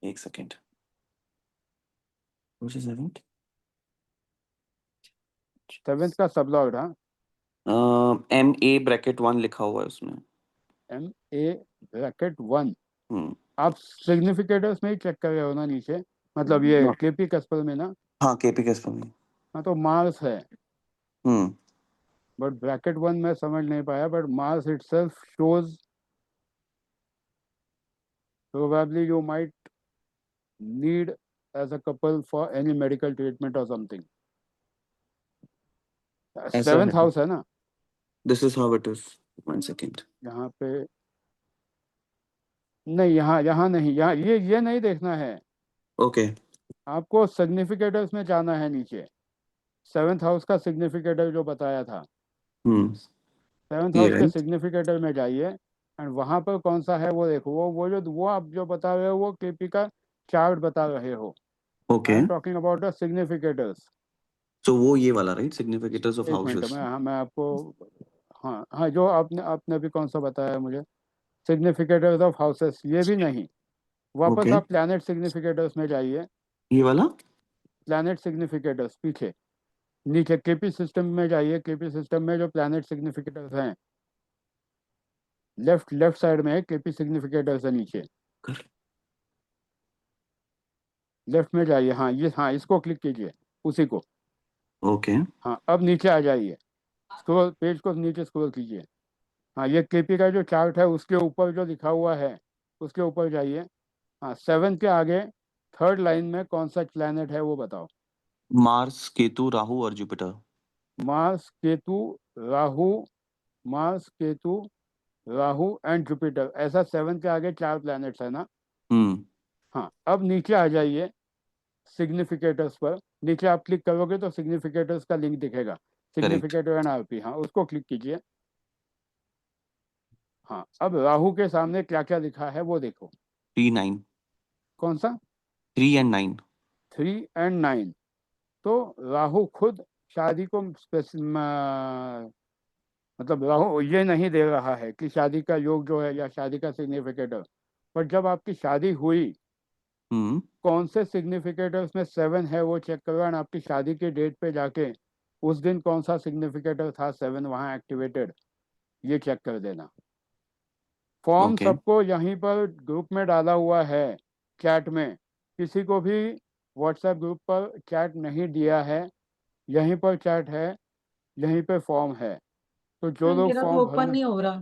एक second, which is event? 7th का सब लॉर्ड। हाँ, MA (1) लिखा हुआ है उसमें। MA(1). हम्म। आप सिग्निफिकेटर्स में ही चेक कर रहे हो ना नीचे, मतलब ये No. केपी कस्पर में ना? हाँ, KP कैस्पर में। हाँ, तो मार्स है। हम्म। बट (1) मैं समझ नहीं पाया, but Mars itself shows probably you might need as a couple for any medical treatment or something. ऐसा 7th है, हाउस है ना this is how it is. 1 second. यहाँ पे? नहीं, यहाँ नहीं, यहाँ ये नहीं देखना है ओके। आपको। सिग्निफिकेटर्स में जाना है नीचे। 7th हाउस का सिग्निफिकेटर जो बताया था, हम्म। 7th ये हाउस के राइट। सिग्निफिकेटर में जाइए। एंड वहां पर कौन सा है वो देखो, वो आप जो बता रहे हो वो केपी का चार्ट बता रहे हो। I okay, am talking about the significators. तो वो ये वाला राइट, सिग्निफिकेटर्स ऑफ एक मिनट हाउसेस। मैं आपको, हाँ हाँ, जो आपने आपने भी कौन सा बताया मुझे, सिग्निफिकेटर्स ऑफ हाउसेस, ये भी नहीं, वापस ओके, आप प्लैनेट सिग्निफिकेटर्स में जाइए। ये वाला। प्लैनेट सिग्निफिकेटर्स पीछे नीचे केपी सिस्टम में जाइए। केपी सिस्टम में जो प्लैनेट सिग्निफिकेटर्स हैं, लेफ्ट साइड में है केपी सिग्निफिकेटर्स है नीचे, लेफ्ट में जाइए। हाँ ये, हाँ इसको क्लिक कीजिए, उसी को। ओके, हाँ अब नीचे आ जाइए, स्क्रॉल, पेज को नीचे स्क्रॉल कीजिए। हाँ ये केपी का जो चार्ट है उसके ऊपर जो लिखा हुआ है उसके ऊपर जाइए। हाँ 7 के आगे थर्ड लाइन में कौन सा प्लैनेट है वो बताओ। मार्स, केतु, राहु और Jupiter. Mars, Ketu, Rahu, Mars, Ketu, Rahu and Jupiter, ऐसा 7 के आगे 4 प्लैनेट्स है ना। हम्म, हाँ अब नीचे आ जाइए सिग्निफिकेटर्स पर। नीचे आप क्लिक करोगे तो सिग्निफिकेटर्स का लिंक दिखेगा, करेक्ट। सिग्निफिकेटर एंड आरपी, हाँ उसको क्लिक कीजिए। हाँ अब राहु के सामने क्या क्या लिखा है वो देखो। 3, 9। कौन सा? 3 and 9। 3 and 9। तो राहु खुद शादी को मतलब राहु ये नहीं दे रहा है कि शादी का योग जो है या शादी का सिग्निफिकेटर, पर जब आपकी शादी हुई, हम्म, कौन से सिग्निफिकेटर्स में 7 है वो चेक करो, एंड आपकी शादी के डेट पे जाके उस दिन कौन सा सिग्निफिकेटर था 7 वहाँ एक्टिवेटेड, ये चेक कर देना। फॉर्म ओके, सबको यहीं पर ग्रुप में डाला हुआ है, चैट में। किसी को भी व्हाट्सएप ग्रुप पर चैट नहीं दिया है, यहीं पर चैट है, यहीं पे फॉर्म है। तो जो लोग मेरा तो फॉर्म ओपन भरना, नहीं हो रहा।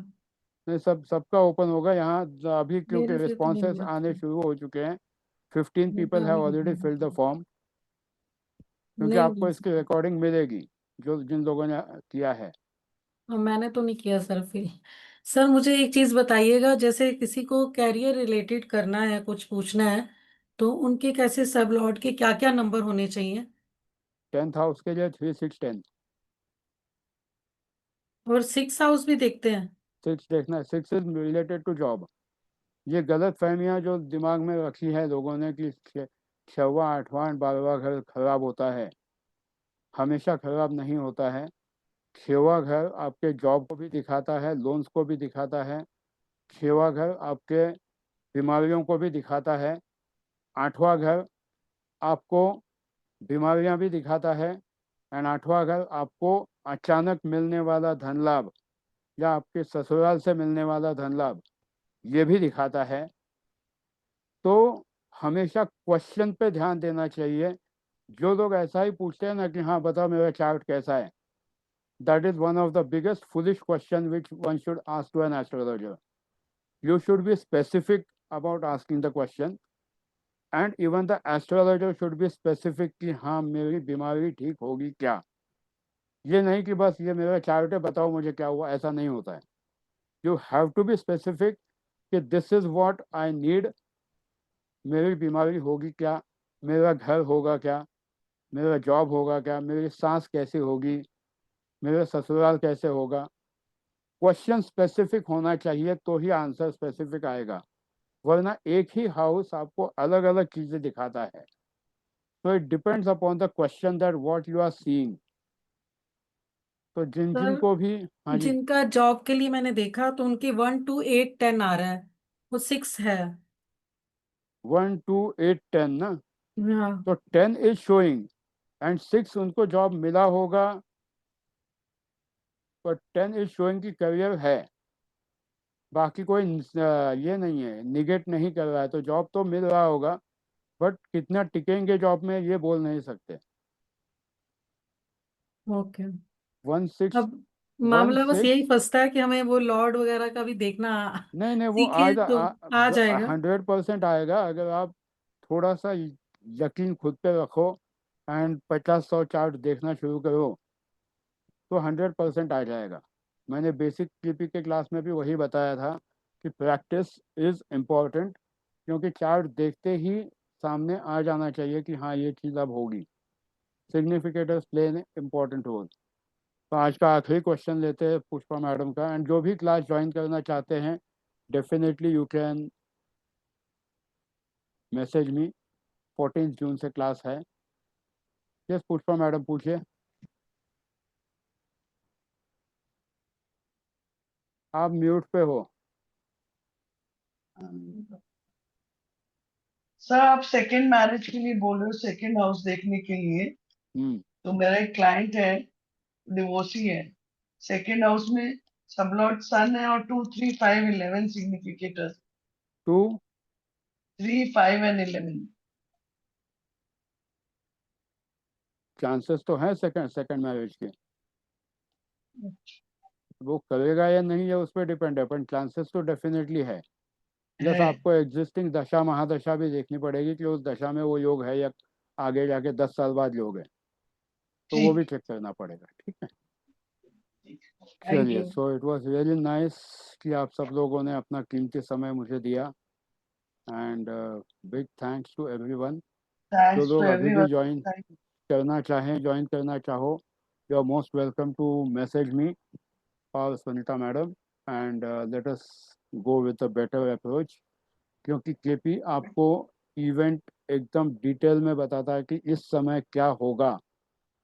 नहीं सबका ओपन होगा यहाँ अभी, क्योंकि मेरे से तो नहीं रिस्पॉन्सेस हुआ। आने शुरू हो चुके हैं। 15 बेटा people have already filled the form, क्योंकि नहीं आपको इसकी रिकॉर्डिंग मिलेगी जो जिन लोगों ने किया है। मैंने तो नहीं किया सर फिर। सर मुझे एक चीज बताइएगा, जैसे किसी को कैरियर रिलेटेड करना है, कुछ पूछना है, तो उनके कैसे सब लॉट के क्या क्या नंबर होने चाहिए? 10th हाउस के लिए 3 6 10। और 6 हाउस भी देखते हैं? 6 देखना है, 6 इज रिलेटेड टू जॉब। ये गलत फहमियाँ जो दिमाग में रखी है लोगों ने कि 6वां 8वां 12वां घर खराब होता है, हमेशा खराब नहीं होता है। 6वां घर आपके जॉब को भी दिखाता है, लोन्स को भी दिखाता है। 6वां घर आपके बीमारियों को भी दिखाता है। 8वां घर आपको बीमारियां भी दिखाता है। एंड 8वां घर आपको अचानक मिलने वाला धन लाभ या आपके ससुराल से मिलने वाला धन लाभ ये भी दिखाता है। तो हमेशा क्वेश्चन पे ध्यान देना चाहिए। जो लोग ऐसा ही पूछते हैं ना कि हाँ बताओ मेरा चार्ट कैसा है, that is one of the biggest foolish question which one should ask to an astrologer. You should be specific about asking the question, and even the astrologer should be specific कि हाँ मेरी बीमारी ठीक होगी क्या। ये नहीं कि बस ये मेरा चार्ट है बताओ मुझे क्या हुआ, ऐसा नहीं होता है। You have to be specific कि this is what I need, मेरी बीमारी होगी क्या, मेरा घर होगा क्या, मेरा जॉब होगा क्या, मेरी सांस कैसी होगी, मेरा ससुराल कैसे होगा। क्वेश्चन स्पेसिफिक होना चाहिए तो ही आंसर स्पेसिफिक आएगा, वरना एक ही हाउस आपको अलग अलग चीजें दिखाता है। तो it depends upon the question that what you are seeing. तो जिन सर जिनको भी, हाँ जी, जिनका जॉब के लिए मैंने देखा तो उनकी 1 2 8 10 आ रहा है, वो 6 है। 1 2 8 10 ना। हाँ। तो 10 इज शोइंग एंड 6 उनको जॉब मिला होगा, पर 10 इज शोइंग की करियर है। बाकी कोई ये नहीं है, निगेट नहीं कर रहा है, तो जॉब तो मिल रहा होगा, बट कितना टिकेंगे जॉब में ये बोल नहीं सकते। ओके। 1 6 अब 1 मामला बस 6, यही फंसता है कि हमें वो लॉर्ड वगैरह का भी देखना नहीं नहीं वो सीखे तो आ जाएगा। 100% आएगा अगर आप थोड़ा सा यकीन खुद पे रखो एंड 50 100 चार्ट देखना शुरू करो तो 100% आ जाएगा। मैंने बेसिक टीपी के क्लास में भी वही बताया था कि प्रैक्टिस इज इम्पॉर्टेंट, क्योंकि चार्ट देखते ही सामने आ जाना चाहिए कि हाँ ये चीज़ अब होगी। सिग्निफिकेटर्स प्ले एन इम्पॉर्टेंट रोल। तो आज का आखिरी क्वेश्चन लेते हैं पुष्पा मैडम का, एंड जो भी क्लास ज्वाइन करना चाहते हैं definitely you can message me. 14 जून से क्लास है. यस पुष्पा मैडम पूछिए. आप म्यूट पे हो. सर आप सेकंड मैरिज के लिए बोल रहे हो, सेकंड हाउस देखने के लिए. हम्म. तो मेरा एक क्लाइंट है, डिवोर्सी है. सेकंड हाउस में सबलॉर्ड सन है और 2, 3, 5, 11 सिग्निफिकेटर्स. 2, 3, 5 एंड 11. चांसेस तो हैं सेकंड मैरिज के. वो करेगा या नहीं है उस पर डिपेंड है, पर चांसेस तो डेफिनेटली है. प्लस है. आपको एग्जिस्टिंग दशा महादशा भी देखनी पड़ेगी कि उस दशा में वो योग है या आगे जाके 10 साल बाद योग है, तो वो भी ठीक. चेक करना पड़ेगा. ठीक है. थैंक चलिए. You. So it was really nice कि आप सब लोगों ने अपना कीमती समय मुझे दिया. And big thanks to everyone. जो थैंक्स टू लोग अभी भी एवरीवन. ज्वाइन करना चाहें, ज्वाइन करना चाहो, you are most welcome to message me और Sunita madam and let us go with a better approach. क्योंकि केपी आपको इवेंट एकदम डिटेल में बताता है कि इस समय क्या होगा.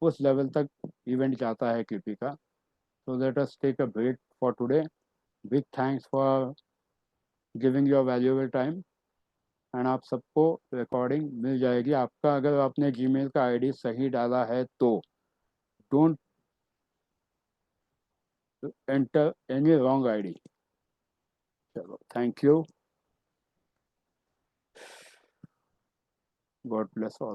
उस लेवल तक इवेंट जाता है केपी का. So let us take a break for today. Big thanks for giving your valuable time. एंड आप सबको रिकॉर्डिंग मिल जाएगी. आपका अगर आपने जीमेल का आईडी सही डाला है तो don't enter any wrong ID. चलो, thank you. God bless all.